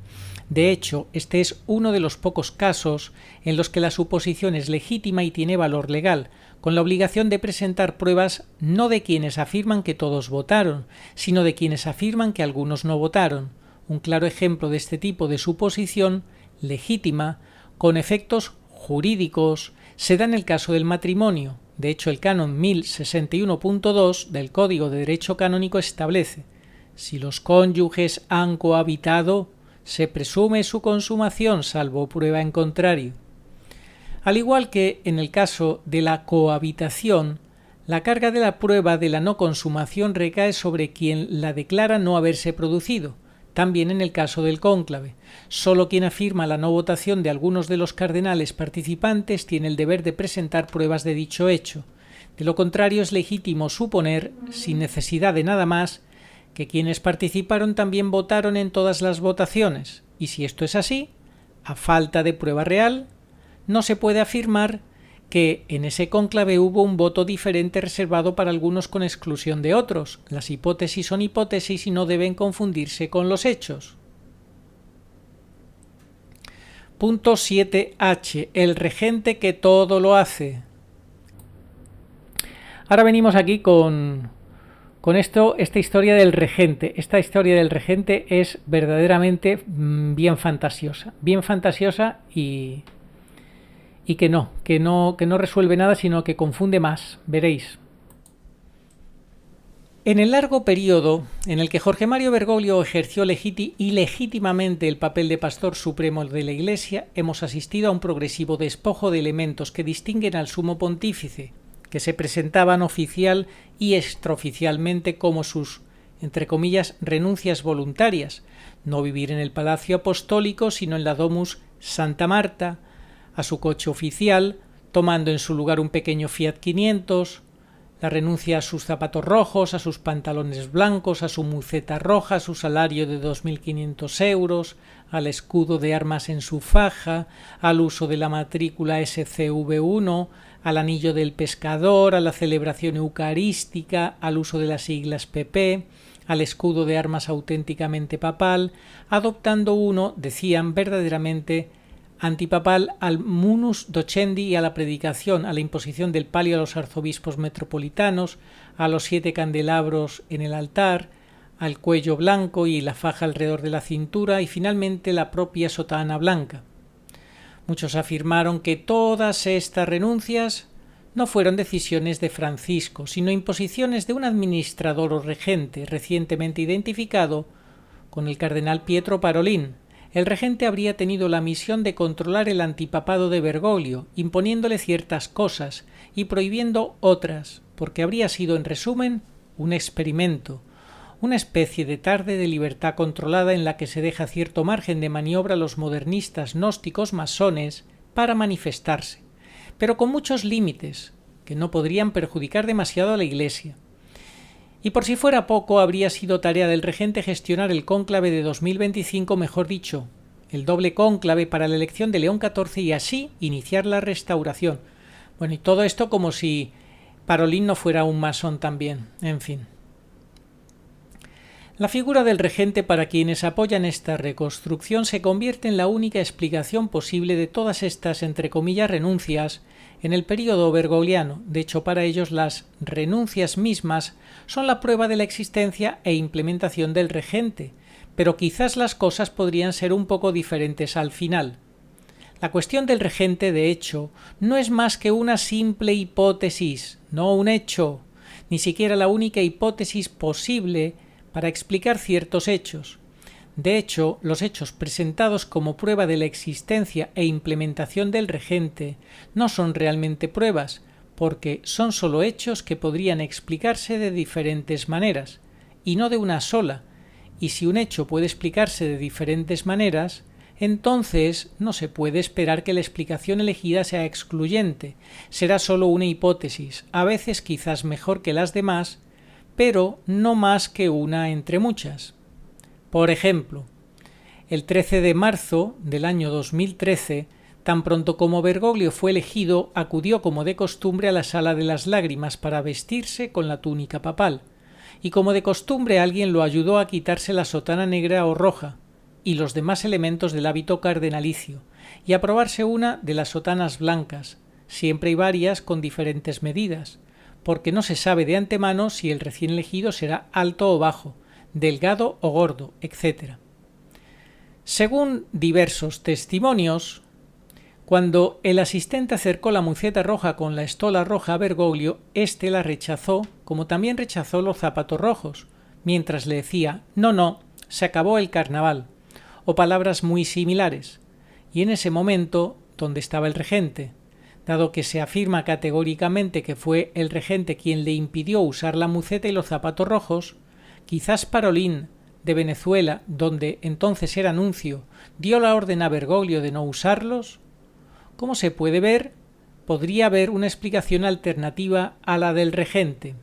De hecho, este es uno de los pocos casos en los que la suposición es legítima y tiene valor legal, con la obligación de presentar pruebas no de quienes afirman que todos votaron, sino de quienes afirman que algunos no votaron. Un claro ejemplo de este tipo de suposición legítima, con efectos jurídicos, se da en el caso del matrimonio. De hecho, el canon 1061.2 del Código de Derecho Canónico establece: si los cónyuges han cohabitado, se presume su consumación, salvo prueba en contrario. Al igual que en el caso de la cohabitación, la carga de la prueba de la no consumación recae sobre quien la declara no haberse producido. También en el caso del cónclave, solo quien afirma la no votación de algunos de los cardenales participantes tiene el deber de presentar pruebas de dicho hecho. De lo contrario, es legítimo suponer, sin necesidad de nada más, que quienes participaron también votaron en todas las votaciones, y si esto es así, a falta de prueba real, no se puede afirmar que en ese cónclave hubo un voto diferente reservado para algunos con exclusión de otros. Las hipótesis son hipótesis y no deben confundirse con los hechos. Punto 7h. El regente que todo lo hace. Ahora venimos aquí con esta historia del regente. Esta historia del regente es verdaderamente bien fantasiosa y que no resuelve nada, sino que confunde más, veréis. En el largo periodo en el que Jorge Mario Bergoglio ejerció ilegítimamente el papel de pastor supremo de la Iglesia, hemos asistido a un progresivo despojo de elementos que distinguen al sumo pontífice, que se presentaban oficial y extraoficialmente como sus, entre comillas, renuncias voluntarias: no vivir en el Palacio Apostólico, sino en la Domus Santa Marta, a su coche oficial, tomando en su lugar un pequeño Fiat 500, la renuncia a sus zapatos rojos, a sus pantalones blancos, a su muceta roja, a su salario de 2.500 euros, al escudo de armas en su faja, al uso de la matrícula SCV1, al anillo del pescador, a la celebración eucarística, al uso de las siglas PP, al escudo de armas auténticamente papal, adoptando uno, decían, verdaderamente antipapal, al munus docendi y a la predicación, a la imposición del palio a los arzobispos metropolitanos, a los 7 candelabros en el altar, al cuello blanco y la faja alrededor de la cintura y finalmente la propia sotana blanca. Muchos afirmaron que todas estas renuncias no fueron decisiones de Francisco, sino imposiciones de un administrador o regente recientemente identificado con el cardenal Pietro Parolin. El regente habría tenido la misión de controlar el antipapado de Bergoglio, imponiéndole ciertas cosas y prohibiendo otras, porque habría sido, en resumen, un experimento, una especie de tarde de libertad controlada en la que se deja cierto margen de maniobra a los modernistas gnósticos masones para manifestarse, pero con muchos límites, que no podrían perjudicar demasiado a la Iglesia. Y por si fuera poco, habría sido tarea del regente gestionar el cónclave de 2025, mejor dicho, el doble cónclave para la elección de León XIV y así iniciar la restauración. Bueno, y todo esto como si Parolin no fuera un masón también, en fin. La figura del regente para quienes apoyan esta reconstrucción se convierte en la única explicación posible de todas estas, entre comillas, renuncias en el período bergogliano. De hecho, para ellos las renuncias mismas son la prueba de la existencia e implementación del regente, pero quizás las cosas podrían ser un poco diferentes al final. La cuestión del regente, de hecho, no es más que una simple hipótesis, no un hecho, ni siquiera la única hipótesis posible para explicar ciertos hechos. De hecho, los hechos presentados como prueba de la existencia e implementación del regente no son realmente pruebas, porque son solo hechos que podrían explicarse de diferentes maneras, y no de una sola, y si un hecho puede explicarse de diferentes maneras, entonces no se puede esperar que la explicación elegida sea excluyente, será solo una hipótesis, a veces quizás mejor que las demás, pero no más que una entre muchas. Por ejemplo, el 13 de marzo del año 2013, tan pronto como Bergoglio fue elegido, acudió como de costumbre a la Sala de las Lágrimas para vestirse con la túnica papal, y como de costumbre alguien lo ayudó a quitarse la sotana negra o roja, y los demás elementos del hábito cardenalicio, y aprobarse una de las sotanas blancas. Siempre hay varias con diferentes medidas, porque no se sabe de antemano si el recién elegido será alto o bajo, delgado o gordo, etc. Según diversos testimonios, cuando el asistente acercó la muceta roja con la estola roja a Bergoglio, éste la rechazó, como también rechazó los zapatos rojos, mientras le decía «no, se acabó el carnaval», o palabras muy similares. Y en ese momento, ¿dónde estaba el regente? Dado que se afirma categóricamente que fue el regente quien le impidió usar la muceta y los zapatos rojos, quizás Parolín, de Venezuela, donde entonces era nuncio, dio la orden a Bergoglio de no usarlos. Como se puede ver, podría haber una explicación alternativa a la del regente.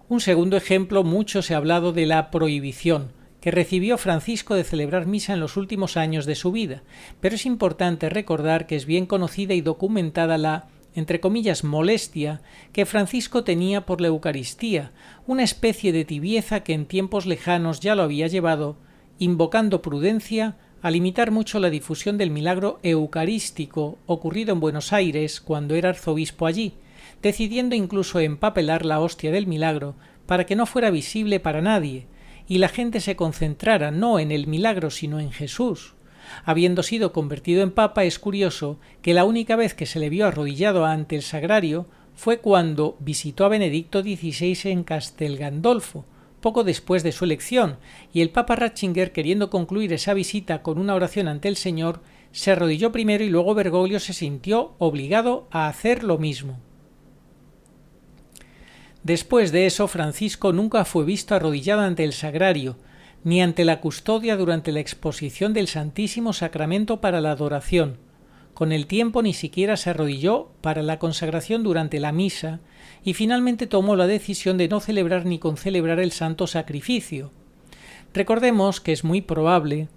Un segundo ejemplo, mucho se ha hablado de la prohibición que recibió Francisco de celebrar misa en los últimos años de su vida, pero es importante recordar que es bien conocida y documentada la, entre comillas, molestia que Francisco tenía por la Eucaristía, una especie de tibieza que en tiempos lejanos ya lo había llevado, invocando prudencia, a limitar mucho la difusión del milagro eucarístico ocurrido en Buenos Aires cuando era arzobispo allí, decidiendo incluso empapelar la hostia del milagro para que no fuera visible para nadie, y la gente se concentrara no en el milagro sino en Jesús. Habiendo sido convertido en papa, es curioso que la única vez que se le vio arrodillado ante el sagrario fue cuando visitó a Benedicto XVI en Castel Gandolfo, poco después de su elección, y el papa Ratzinger, queriendo concluir esa visita con una oración ante el Señor, se arrodilló primero y luego Bergoglio se sintió obligado a hacer lo mismo. Después de eso, Francisco nunca fue visto arrodillado ante el sagrario, ni ante la custodia durante la exposición del Santísimo Sacramento para la adoración. Con el tiempo ni siquiera se arrodilló para la consagración durante la misa y finalmente tomó la decisión de no celebrar ni concelebrar el santo sacrificio. Recordemos que es muy probable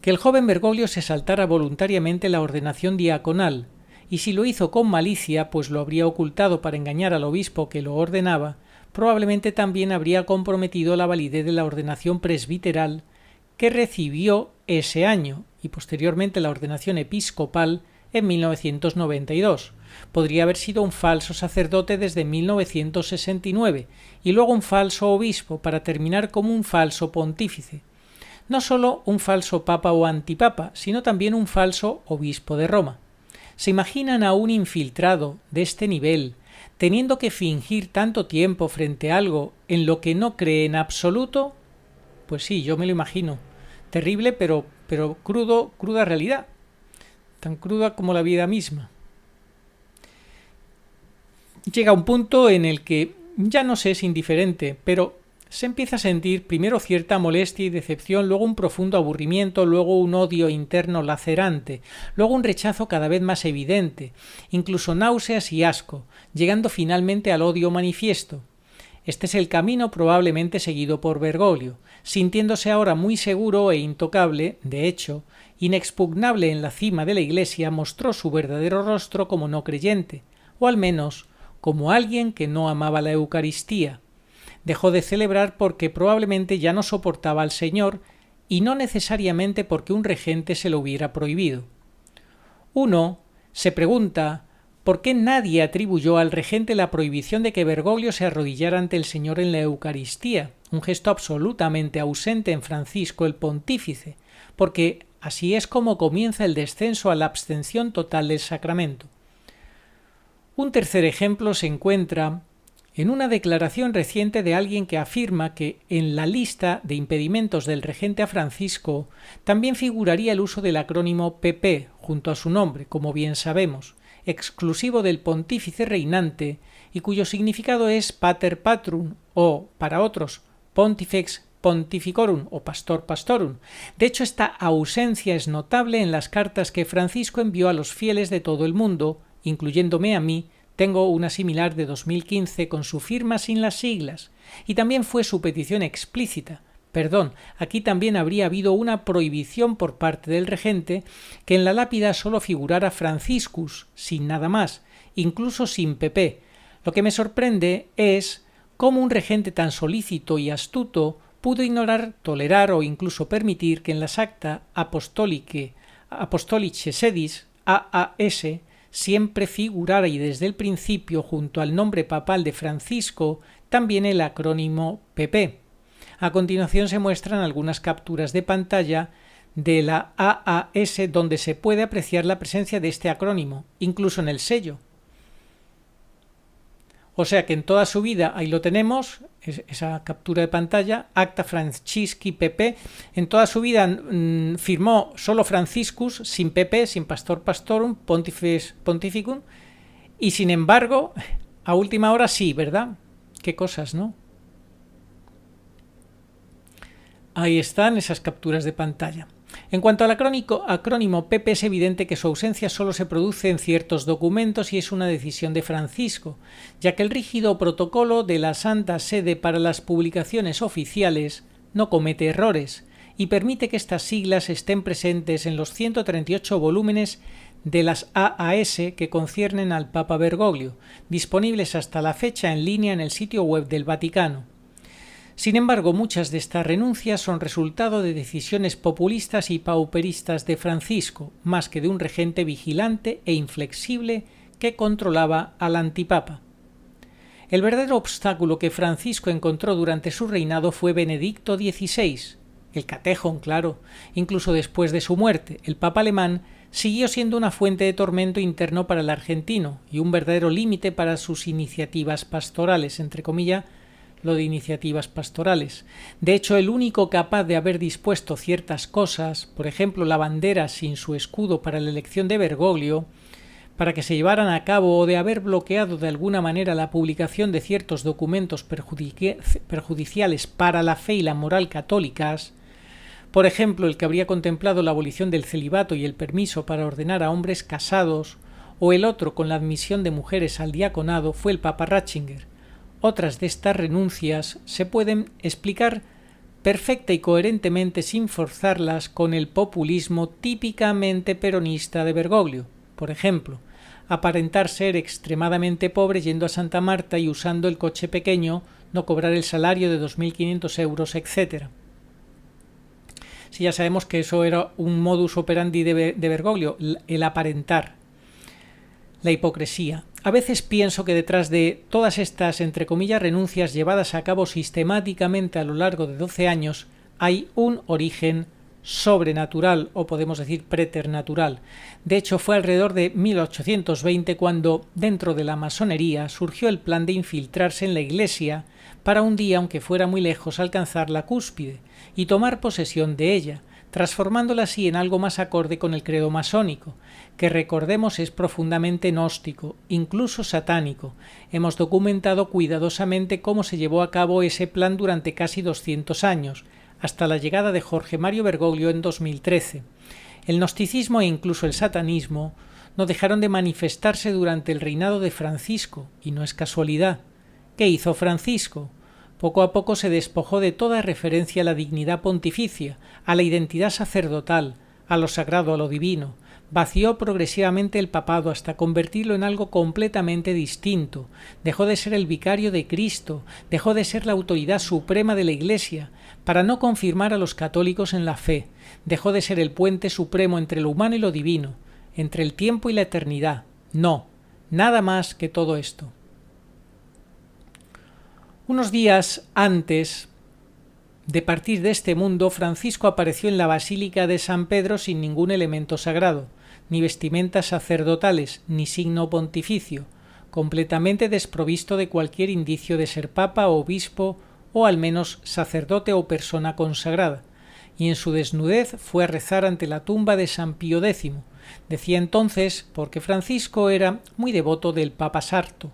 que el joven Bergoglio se saltara voluntariamente la ordenación diaconal, y si lo hizo con malicia, pues lo habría ocultado para engañar al obispo que lo ordenaba, probablemente también habría comprometido la validez de la ordenación presbiteral que recibió ese año y posteriormente la ordenación episcopal en 1992. Podría haber sido un falso sacerdote desde 1969 y luego un falso obispo para terminar como un falso pontífice. No solo un falso papa o antipapa, sino también un falso obispo de Roma. ¿Se imaginan a un infiltrado de este nivel teniendo que fingir tanto tiempo frente a algo en lo que no cree en absoluto? Pues sí, yo me lo imagino. Terrible, pero cruda realidad. Tan cruda como la vida misma. Llega un punto en el que ya no se es indiferente, pero se empieza a sentir primero cierta molestia y decepción, luego un profundo aburrimiento, luego un odio interno lacerante, luego un rechazo cada vez más evidente, incluso náuseas y asco, llegando finalmente al odio manifiesto. Este es el camino probablemente seguido por Bergoglio, sintiéndose ahora muy seguro e intocable, de hecho, inexpugnable en la cima de la Iglesia, mostró su verdadero rostro como no creyente, o al menos como alguien que no amaba la Eucaristía. Dejó de celebrar porque probablemente ya no soportaba al Señor y no necesariamente porque un regente se lo hubiera prohibido. Uno se pregunta ¿por qué nadie atribuyó al regente la prohibición de que Bergoglio se arrodillara ante el Señor en la Eucaristía, un gesto absolutamente ausente en Francisco el Pontífice? Porque así es como comienza el descenso a la abstención total del sacramento. Un tercer ejemplo se encuentra en una declaración reciente de alguien que afirma que en la lista de impedimentos del regente a Francisco también figuraría el uso del acrónimo PP junto a su nombre, como bien sabemos, exclusivo del pontífice reinante y cuyo significado es Pater Patrum o, para otros, Pontifex Pontificorum o Pastor Pastorum. De hecho, esta ausencia es notable en las cartas que Francisco envió a los fieles de todo el mundo, incluyéndome a mí. Tengo una similar de 2015 con su firma sin las siglas, y también fue su petición explícita. Aquí también habría habido una prohibición por parte del regente que en la lápida solo figurara Franciscus, sin nada más, incluso sin PP. Lo que me sorprende es cómo un regente tan solícito y astuto pudo ignorar, tolerar o incluso permitir que en las Acta Apostolicae Sedis, AAS, siempre figurara y desde el principio junto al nombre papal de Francisco también el acrónimo PP. A continuación se muestran algunas capturas de pantalla de la AAS donde se puede apreciar la presencia de este acrónimo, incluso en el sello. O sea que en toda su vida, ahí lo tenemos, esa captura de pantalla, Acta Francisci PP, en toda su vida firmó solo Franciscus, sin PP, sin Pastor Pastorum, Pontifex Pontificum, y sin embargo, a última hora sí, ¿verdad? Qué cosas, ¿no? Ahí están esas capturas de pantalla. En cuanto al acrónimo PP, es evidente que su ausencia solo se produce en ciertos documentos y es una decisión de Francisco, ya que el rígido protocolo de la Santa Sede para las publicaciones oficiales no comete errores y permite que estas siglas estén presentes en los 138 volúmenes de las AAS que conciernen al Papa Bergoglio, disponibles hasta la fecha en línea en el sitio web del Vaticano. Sin embargo, muchas de estas renuncias son resultado de decisiones populistas y pauperistas de Francisco, más que de un regente vigilante e inflexible que controlaba al antipapa. El verdadero obstáculo que Francisco encontró durante su reinado fue Benedicto XVI, el catejón, claro. Incluso después de su muerte, el papa alemán siguió siendo una fuente de tormento interno para el argentino y un verdadero límite para sus iniciativas pastorales, entre comillas, lo de iniciativas pastorales. De hecho, el único capaz de haber dispuesto ciertas cosas, por ejemplo la bandera sin su escudo para la elección de Bergoglio, para que se llevaran a cabo o de haber bloqueado de alguna manera la publicación de ciertos documentos perjudiciales para la fe y la moral católicas, por ejemplo el que habría contemplado la abolición del celibato y el permiso para ordenar a hombres casados, o el otro con la admisión de mujeres al diaconado, fue el Papa Ratzinger. Otras de estas renuncias se pueden explicar perfecta y coherentemente sin forzarlas con el populismo típicamente peronista de Bergoglio. Por ejemplo, aparentar ser extremadamente pobre yendo a Santa Marta y usando el coche pequeño, no cobrar el salario de 2.500 euros, etc. Si ya sabemos que eso era un modus operandi de Bergoglio, el aparentar, la hipocresía. A veces pienso que detrás de todas estas, entre comillas, renuncias llevadas a cabo sistemáticamente a lo largo de 12 años, hay un origen sobrenatural, o podemos decir preternatural. De hecho, fue alrededor de 1820 cuando, dentro de la masonería, surgió el plan de infiltrarse en la Iglesia para un día, aunque fuera muy lejos, alcanzar la cúspide y tomar posesión de ella, transformándola así en algo más acorde con el credo masónico, que recordemos es profundamente gnóstico, incluso satánico. Hemos documentado cuidadosamente cómo se llevó a cabo ese plan durante casi 200 años, hasta la llegada de Jorge Mario Bergoglio en 2013. El gnosticismo e incluso el satanismo no dejaron de manifestarse durante el reinado de Francisco, y no es casualidad. ¿Qué hizo Francisco? Poco a poco se despojó de toda referencia a la dignidad pontificia, a la identidad sacerdotal, a lo sagrado, a lo divino. Vació progresivamente el papado hasta convertirlo en algo completamente distinto. Dejó de ser el vicario de Cristo, dejó de ser la autoridad suprema de la Iglesia, para no confirmar a los católicos en la fe. Dejó de ser el puente supremo entre lo humano y lo divino, entre el tiempo y la eternidad. No, nada más que todo esto. Unos días antes de partir de este mundo, Francisco apareció en la Basílica de San Pedro sin ningún elemento sagrado, ni vestimentas sacerdotales, ni signo pontificio, completamente desprovisto de cualquier indicio de ser papa o obispo o al menos sacerdote o persona consagrada, y en su desnudez fue a rezar ante la tumba de San Pío X. Decía entonces porque Francisco era muy devoto del Papa Sarto.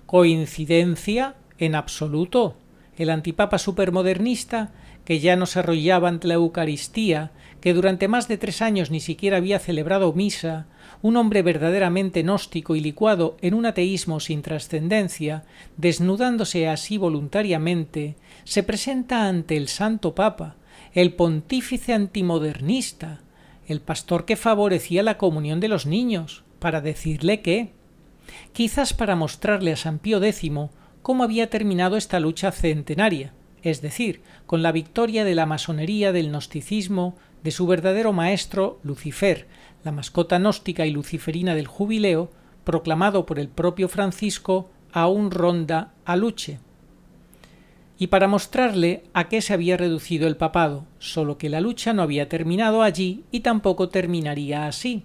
¿Coincidencia? En absoluto. El antipapa supermodernista, que ya no se arrollaba ante la Eucaristía, que durante más de 3 años ni siquiera había celebrado misa, un hombre verdaderamente gnóstico y licuado en un ateísmo sin trascendencia, desnudándose así voluntariamente, se presenta ante el Santo Papa, el pontífice antimodernista, el pastor que favorecía la comunión de los niños, para decirle que, quizás para mostrarle a San Pío X cómo había terminado esta lucha centenaria, es decir, con la victoria de la masonería, del gnosticismo, de su verdadero maestro Lucifer, la mascota gnóstica y luciferina del jubileo, proclamado por el propio Francisco aún ronda a Luce. Y para mostrarle a qué se había reducido el papado, solo que la lucha no había terminado allí y tampoco terminaría así.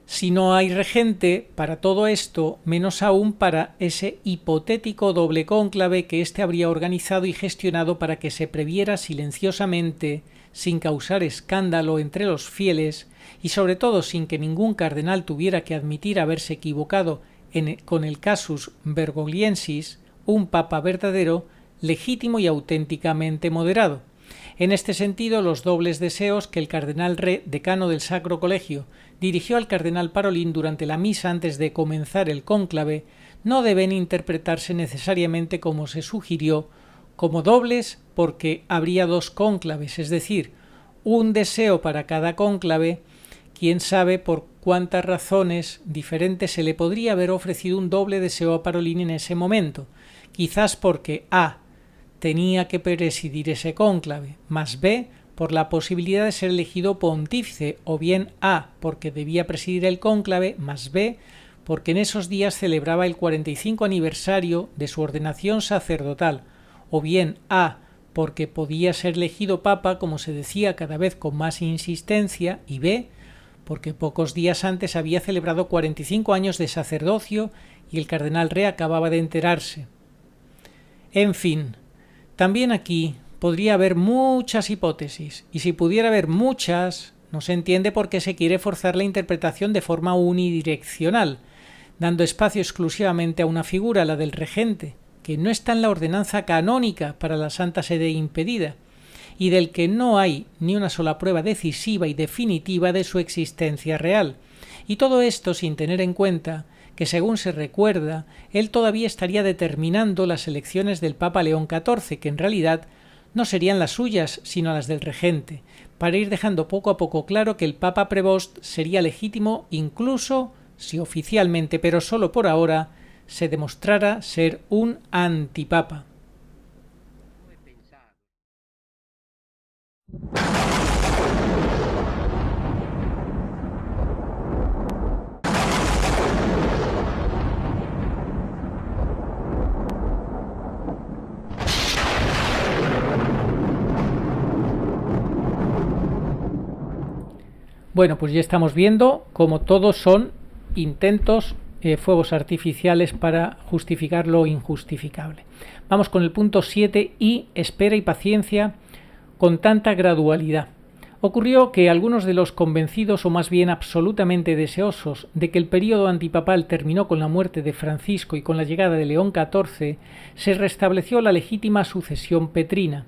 Si no hay regente para todo esto, menos aún para ese hipotético doble cónclave que éste habría organizado y gestionado para que se previera silenciosamente, sin causar escándalo entre los fieles y sobre todo sin que ningún cardenal tuviera que admitir haberse equivocado con el casus Bergogliensis, un papa verdadero, legítimo y auténticamente moderado. En este sentido, los dobles deseos que el cardenal Re, decano del Sacro Colegio, dirigió al cardenal Parolin durante la misa antes de comenzar el cónclave no deben interpretarse necesariamente como se sugirió, como dobles porque habría dos cónclaves, es decir, un deseo para cada cónclave. Quién sabe por cuántas razones diferentes se le podría haber ofrecido un doble deseo a Parolin en ese momento, quizás porque a. tenía que presidir ese cónclave, más b. por la posibilidad de ser elegido pontífice, o bien a. porque debía presidir el cónclave, más b. porque en esos días celebraba el 45 aniversario de su ordenación sacerdotal, o bien a. porque podía ser elegido papa, como se decía cada vez con más insistencia, y b. porque pocos días antes había celebrado 45 años de sacerdocio y el cardenal Re acababa de enterarse. En fin, también aquí podría haber muchas hipótesis, y si pudiera haber muchas, no se entiende por qué se quiere forzar la interpretación de forma unidireccional, dando espacio exclusivamente a una figura, la del regente, que no está en la ordenanza canónica para la Santa Sede impedida, y del que no hay ni una sola prueba decisiva y definitiva de su existencia real, y todo esto sin tener en cuenta que, según se recuerda, él todavía estaría determinando las elecciones del Papa León XIV, que en realidad no serían las suyas, sino las del regente, para ir dejando poco a poco claro que el Papa Prevost sería legítimo incluso si oficialmente, pero solo por ahora, se demostrara ser un antipapa. Bueno, pues ya estamos viendo cómo todos son intentos, fuegos artificiales para justificar lo injustificable. Vamos con el punto 7 y espera y paciencia con tanta gradualidad. Ocurrió que algunos de los convencidos, o más bien absolutamente deseosos, de que el período antipapal terminó con la muerte de Francisco y con la llegada de León XIV, se restableció la legítima sucesión petrina.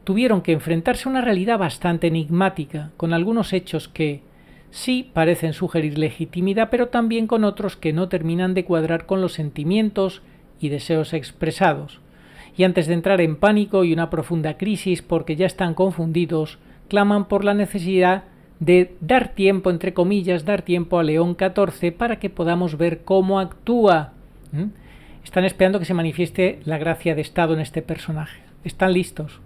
Tuvieron que enfrentarse a una realidad bastante enigmática, con algunos hechos que sí parecen sugerir legitimidad, pero también con otros que no terminan de cuadrar con los sentimientos y deseos expresados. Y antes de entrar en pánico y una profunda crisis porque ya están confundidos, claman por la necesidad de dar tiempo, entre comillas, dar tiempo a León XIV para que podamos ver cómo actúa. Están esperando que se manifieste la gracia de Estado en este personaje. Están listos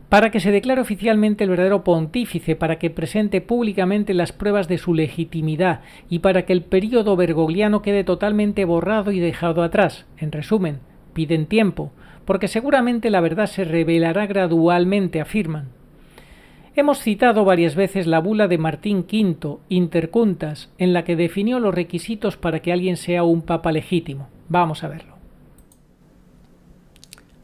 para que se declare oficialmente el verdadero pontífice, para que presente públicamente las pruebas de su legitimidad y para que el período bergogliano quede totalmente borrado y dejado atrás. En resumen, piden tiempo, porque seguramente la verdad se revelará gradualmente, afirman. Hemos citado varias veces la bula de Martín V, Intercuntas, en la que definió los requisitos para que alguien sea un papa legítimo. Vamos a verlo.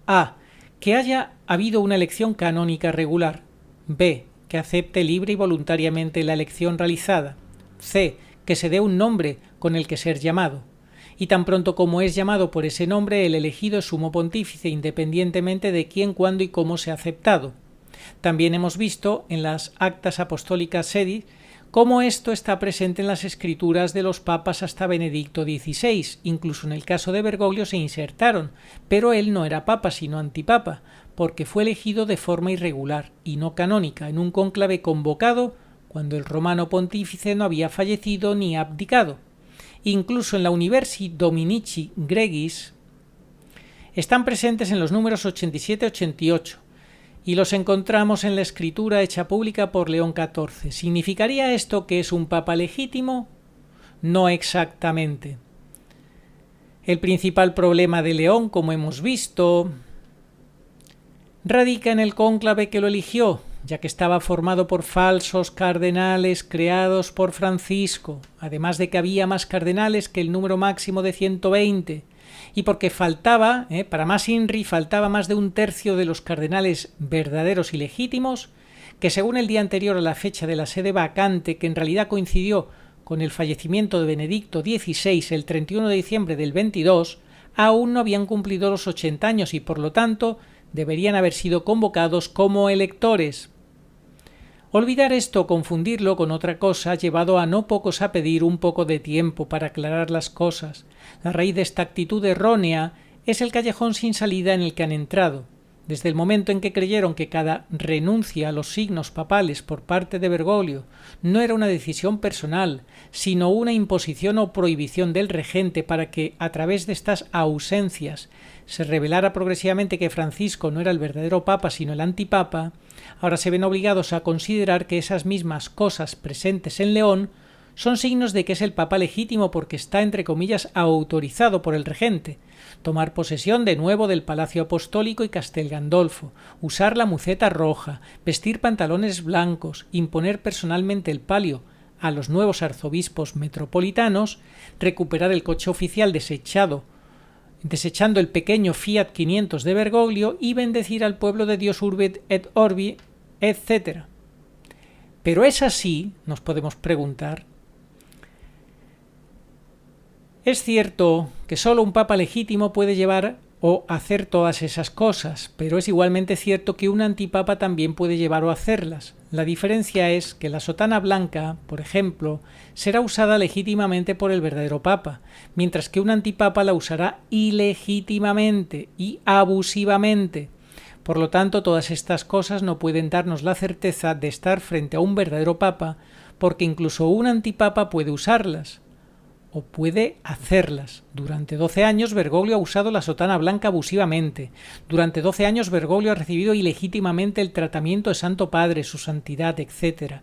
A. Que haya habido una elección canónica regular. B. Que acepte libre y voluntariamente la elección realizada. C. Que se dé un nombre con el que ser llamado. Y tan pronto como es llamado por ese nombre, el elegido es sumo pontífice, independientemente de quién, cuándo y cómo se ha aceptado. También hemos visto en las Actas Apostólicas Sedis cómo esto está presente en las escrituras de los papas hasta Benedicto XVI. Incluso en el caso de Bergoglio se insertaron, pero él no era papa sino antipapa, porque fue elegido de forma irregular y no canónica en un cónclave convocado cuando el romano pontífice no había fallecido ni abdicado. Incluso en la Universi Dominici Gregis, están presentes en los números 87-88 y los encontramos en la escritura hecha pública por León XIV. ¿Significaría esto que es un papa legítimo? No exactamente. El principal problema de León, como hemos visto, radica en el cónclave que lo eligió, ya que estaba formado por falsos cardenales creados por Francisco, además de que había más cardenales que el número máximo de 120, y porque faltaba, para más INRI, faltaba más de un tercio de los cardenales verdaderos y legítimos, que según el día anterior a la fecha de la sede vacante, que en realidad coincidió con el fallecimiento de Benedicto XVI el 31 de diciembre del 22, aún no habían cumplido los 80 años y por lo tanto deberían haber sido convocados como electores. Olvidar esto o confundirlo con otra cosa ha llevado a no pocos a pedir un poco de tiempo para aclarar las cosas. La raíz de esta actitud errónea es el callejón sin salida en el que han entrado. Desde el momento en que creyeron que cada renuncia a los signos papales por parte de Bergoglio no era una decisión personal, sino una imposición o prohibición del regente para que, a través de estas ausencias, se revelara progresivamente que Francisco no era el verdadero papa sino el antipapa, ahora se ven obligados a considerar que esas mismas cosas presentes en León son signos de que es el papa legítimo porque está, entre comillas, autorizado por el regente, tomar posesión de nuevo del Palacio Apostólico y Castel Gandolfo, usar la muceta roja, vestir pantalones blancos, imponer personalmente el palio a los nuevos arzobispos metropolitanos, recuperar el coche oficial desechando el pequeño Fiat 500 de Bergoglio y bendecir al pueblo de Dios Urbi et Orbi, etc. ¿Pero es así?, nos podemos preguntar. Es cierto que solo un papa legítimo puede llevar o hacer todas esas cosas, pero es igualmente cierto que un antipapa también puede llevar o hacerlas. La diferencia es que la sotana blanca, por ejemplo, será usada legítimamente por el verdadero papa, mientras que un antipapa la usará ilegítimamente y abusivamente. Por lo tanto, todas estas cosas no pueden darnos la certeza de estar frente a un verdadero papa, porque incluso un antipapa puede usarlas o puede hacerlas. Durante 12 años Bergoglio ha usado la sotana blanca abusivamente. Durante 12 años Bergoglio ha recibido ilegítimamente el tratamiento de Santo Padre, su santidad, etc.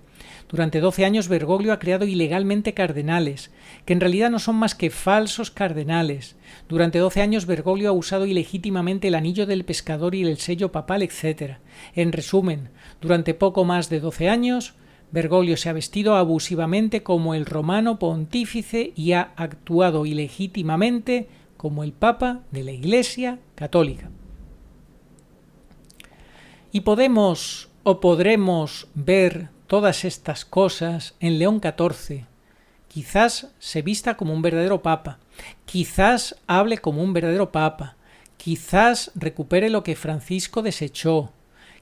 Durante 12 años Bergoglio ha creado ilegalmente cardenales, que en realidad no son más que falsos cardenales. Durante 12 años Bergoglio ha usado ilegítimamente el anillo del pescador y el sello papal, etc. En resumen, durante poco más de 12 años Bergoglio se ha vestido abusivamente como el romano pontífice y ha actuado ilegítimamente como el papa de la Iglesia Católica. Y podemos o podremos ver todas estas cosas en León XIV. Quizás se vista como un verdadero papa, quizás hable como un verdadero papa, quizás recupere lo que Francisco desechó,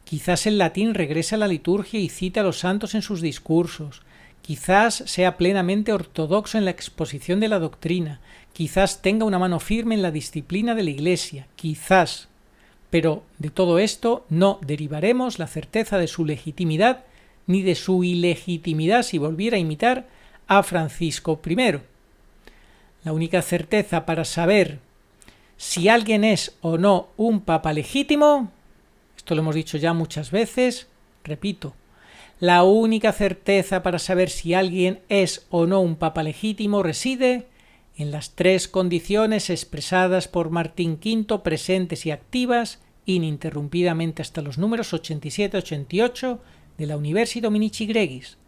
quizás el latín regrese a la liturgia y cite a los santos en sus discursos, quizás sea plenamente ortodoxo en la exposición de la doctrina, quizás tenga una mano firme en la disciplina de la Iglesia, quizás. Pero de todo esto no derivaremos la certeza de su legitimidad ni de su ilegitimidad si volviera a imitar a Francisco I. La única certeza para saber si alguien es o no un papa legítimo, esto lo hemos dicho ya muchas veces, repito, la única certeza para saber si alguien es o no un papa legítimo reside en las tres condiciones expresadas por Martín V presentes y activas ininterrumpidamente hasta los números 87-88 de la Universi Dominici Gregis.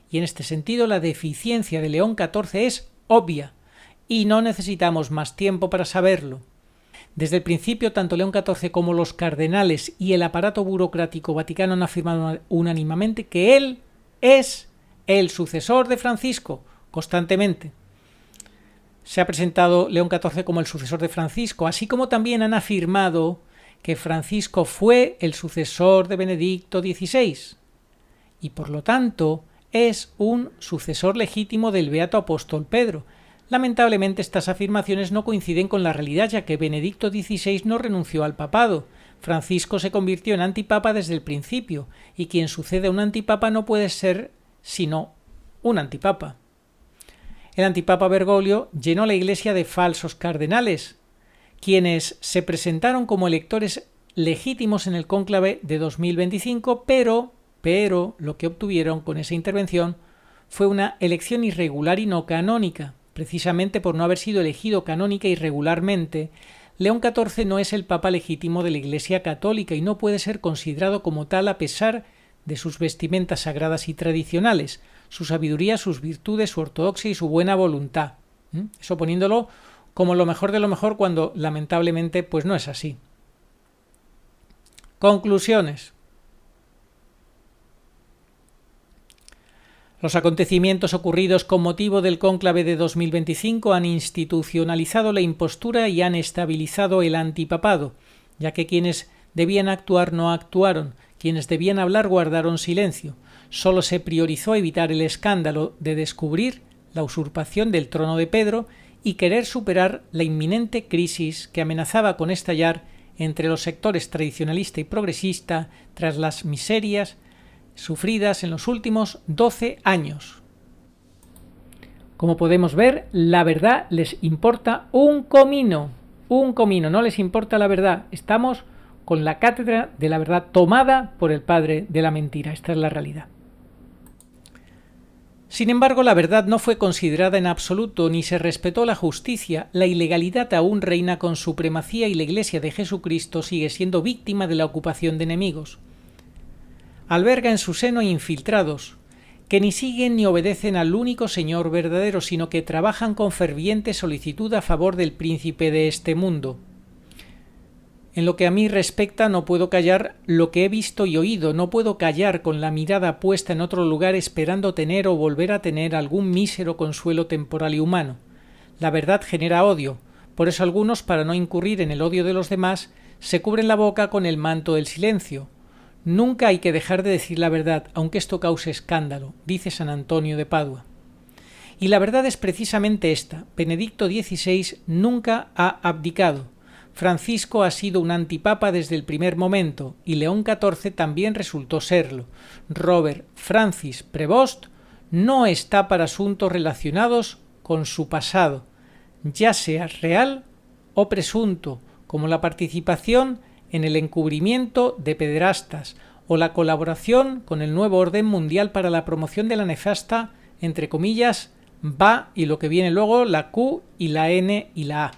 Y en este sentido la deficiencia de León XIV es obvia y no necesitamos más tiempo para saberlo. Desde el principio, tanto León XIV como los cardenales y el aparato burocrático vaticano han afirmado unánimemente que él es el sucesor de Francisco, constantemente. Se ha presentado León XIV como el sucesor de Francisco, así como también han afirmado que Francisco fue el sucesor de Benedicto XVI, y por lo tanto es un sucesor legítimo del beato apóstol Pedro. Lamentablemente estas afirmaciones no coinciden con la realidad, ya que Benedicto XVI no renunció al papado. Francisco se convirtió en antipapa desde el principio, y quien sucede a un antipapa no puede ser sino un antipapa. El antipapa Bergoglio llenó la Iglesia de falsos cardenales, quienes se presentaron como electores legítimos en el cónclave de 2025, pero lo que obtuvieron con esa intervención fue una elección irregular y no canónica. Precisamente por no haber sido elegido canónica y regularmente, León XIV no es el papa legítimo de la Iglesia Católica y no puede ser considerado como tal a pesar de sus vestimentas sagradas y tradicionales, su sabiduría, sus virtudes, su ortodoxia y su buena voluntad. Eso poniéndolo como lo mejor de lo mejor cuando lamentablemente pues no es así. Conclusiones. Los acontecimientos ocurridos con motivo del cónclave de 2025 han institucionalizado la impostura y han estabilizado el antipapado, ya que quienes debían actuar no actuaron, quienes debían hablar guardaron silencio. Solo se priorizó evitar el escándalo de descubrir la usurpación del trono de Pedro y querer superar la inminente crisis que amenazaba con estallar entre los sectores tradicionalista y progresista tras las miserias sufridas en los últimos 12 años. Como podemos ver, la verdad les importa un comino, no les importa la verdad. Estamos con la cátedra de la verdad tomada por el padre de la mentira. Esta es la realidad. Sin embargo, la verdad no fue considerada en absoluto ni se respetó la justicia. La ilegalidad aún reina con supremacía y la Iglesia de Jesucristo sigue siendo víctima de la ocupación de enemigos. Alberga en su seno infiltrados, que ni siguen ni obedecen al único Señor verdadero, sino que trabajan con ferviente solicitud a favor del príncipe de este mundo. En lo que a mí respecta, no puedo callar lo que he visto y oído, no puedo callar con la mirada puesta en otro lugar esperando tener o volver a tener algún mísero consuelo temporal y humano. La verdad genera odio, por eso algunos, para no incurrir en el odio de los demás, se cubren la boca con el manto del silencio. Nunca hay que dejar de decir la verdad, aunque esto cause escándalo, dice San Antonio de Padua. Y la verdad es precisamente esta. Benedicto XVI nunca ha abdicado. Francisco ha sido un antipapa desde el primer momento y León XIV también resultó serlo. Robert Francis Prevost no está para asuntos relacionados con su pasado, ya sea real o presunto, como la participación en el encubrimiento de pederastas o la colaboración con el nuevo orden mundial para la promoción de la nefasta, entre comillas, VA y lo que viene luego, la Q y la N y la A,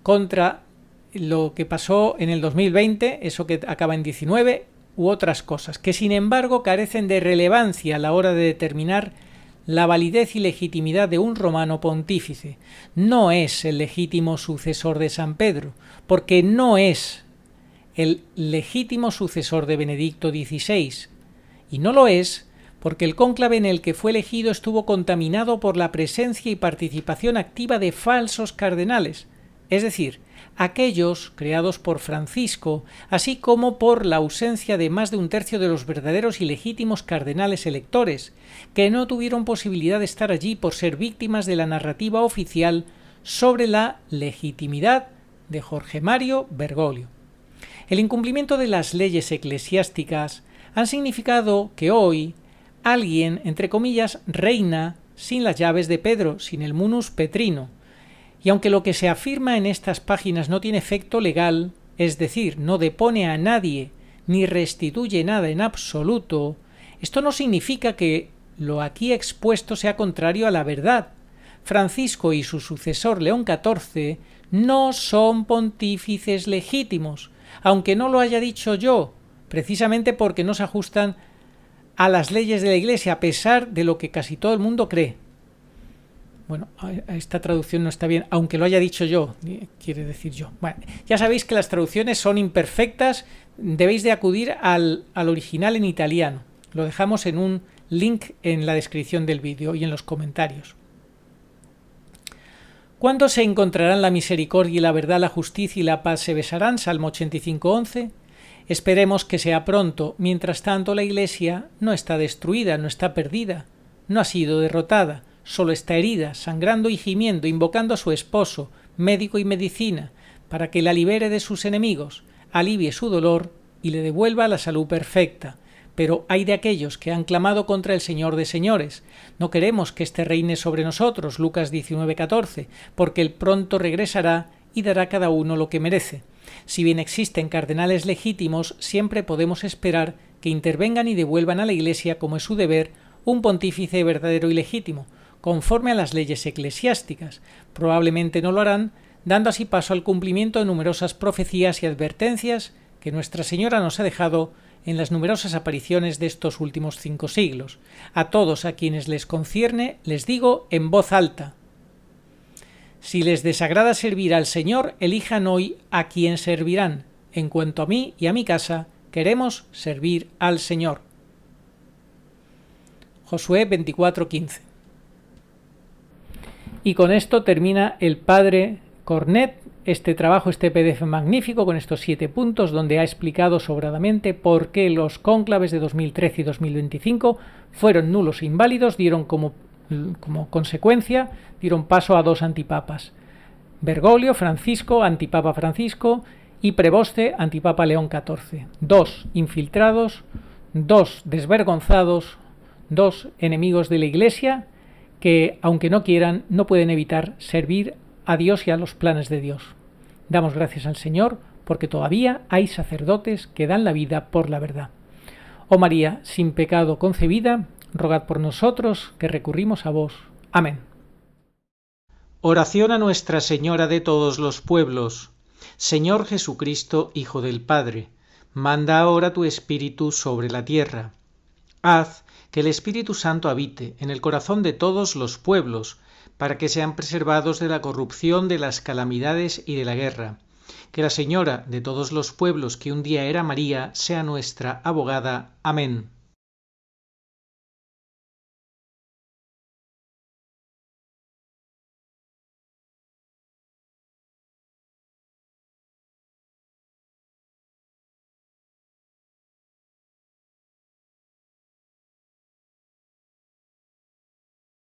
contra lo que pasó en el 2020, eso que acaba en 19, u otras cosas, que sin embargo carecen de relevancia a la hora de determinar la validez y legitimidad de un romano pontífice. No es el legítimo sucesor de San Pedro, porque no es el legítimo sucesor de Benedicto XVI, y no lo es porque el cónclave en el que fue elegido estuvo contaminado por la presencia y participación activa de falsos cardenales, es decir, aquellos creados por Francisco, así como por la ausencia de más de un tercio de los verdaderos y legítimos cardenales electores, que no tuvieron posibilidad de estar allí por ser víctimas de la narrativa oficial sobre la legitimidad de Jorge Mario Bergoglio. El incumplimiento de las leyes eclesiásticas han significado que hoy alguien, entre comillas, reina sin las llaves de Pedro, sin el munus petrino. Y aunque lo que se afirma en estas páginas no tiene efecto legal, es decir, no depone a nadie ni restituye nada en absoluto, esto no significa que lo aquí expuesto sea contrario a la verdad. Francisco y su sucesor León XIV no son pontífices legítimos, aunque no lo haya dicho yo, precisamente porque no se ajustan a las leyes de la Iglesia, a pesar de lo que casi todo el mundo cree. Bueno, esta traducción no está bien, aunque lo haya dicho yo, quiere decir yo. Bueno, ya sabéis que las traducciones son imperfectas, debéis de acudir al original en italiano. Lo dejamos en un link en la descripción del vídeo y en los comentarios. ¿Cuándo se encontrarán la misericordia y la verdad, la justicia y la paz se besarán? Salmo 85:11. Esperemos que sea pronto. Mientras tanto, la Iglesia no está destruida, no está perdida, no ha sido derrotada, solo está herida, sangrando y gimiendo, invocando a su esposo, médico y medicina, para que la libere de sus enemigos, alivie su dolor y le devuelva la salud perfecta. Pero hay de aquellos que han clamado contra el Señor de señores. No queremos que éste reine sobre nosotros, Lucas 19:14, porque él pronto regresará y dará a cada uno lo que merece. Si bien existen cardenales legítimos, siempre podemos esperar que intervengan y devuelvan a la Iglesia, como es su deber, un pontífice verdadero y legítimo, conforme a las leyes eclesiásticas. Probablemente no lo harán, dando así paso al cumplimiento de numerosas profecías y advertencias que Nuestra Señora nos ha dejado en las numerosas apariciones de estos últimos 5 siglos. A todos a quienes les concierne, les digo en voz alta: si les desagrada servir al Señor, elijan hoy a quién servirán. En cuanto a mí y a mi casa, queremos servir al Señor. Josué 24:15. Y con esto termina el padre Cornet este trabajo, este PDF magnífico con estos 7 puntos, donde ha explicado sobradamente por qué los cónclaves de 2013 y 2025 fueron nulos e inválidos, dieron como consecuencia, dieron paso a 2 antipapas: Bergoglio, Francisco, antipapa Francisco, y Preboste, antipapa León XIV. 2 infiltrados, 2 desvergonzados, 2 enemigos de la Iglesia que, aunque no quieran, no pueden evitar servir a Dios y a los planes de Dios. Damos gracias al Señor porque todavía hay sacerdotes que dan la vida por la verdad. Oh María, sin pecado concebida, rogad por nosotros que recurrimos a vos. Amén. Oración a Nuestra Señora de todos los pueblos. Señor Jesucristo, Hijo del Padre, manda ahora tu Espíritu sobre la tierra. Haz que el Espíritu Santo habite en el corazón de todos los pueblos, para que sean preservados de la corrupción, de las calamidades y de la guerra. Que la Señora de todos los pueblos, que un día era María, sea nuestra abogada. Amén.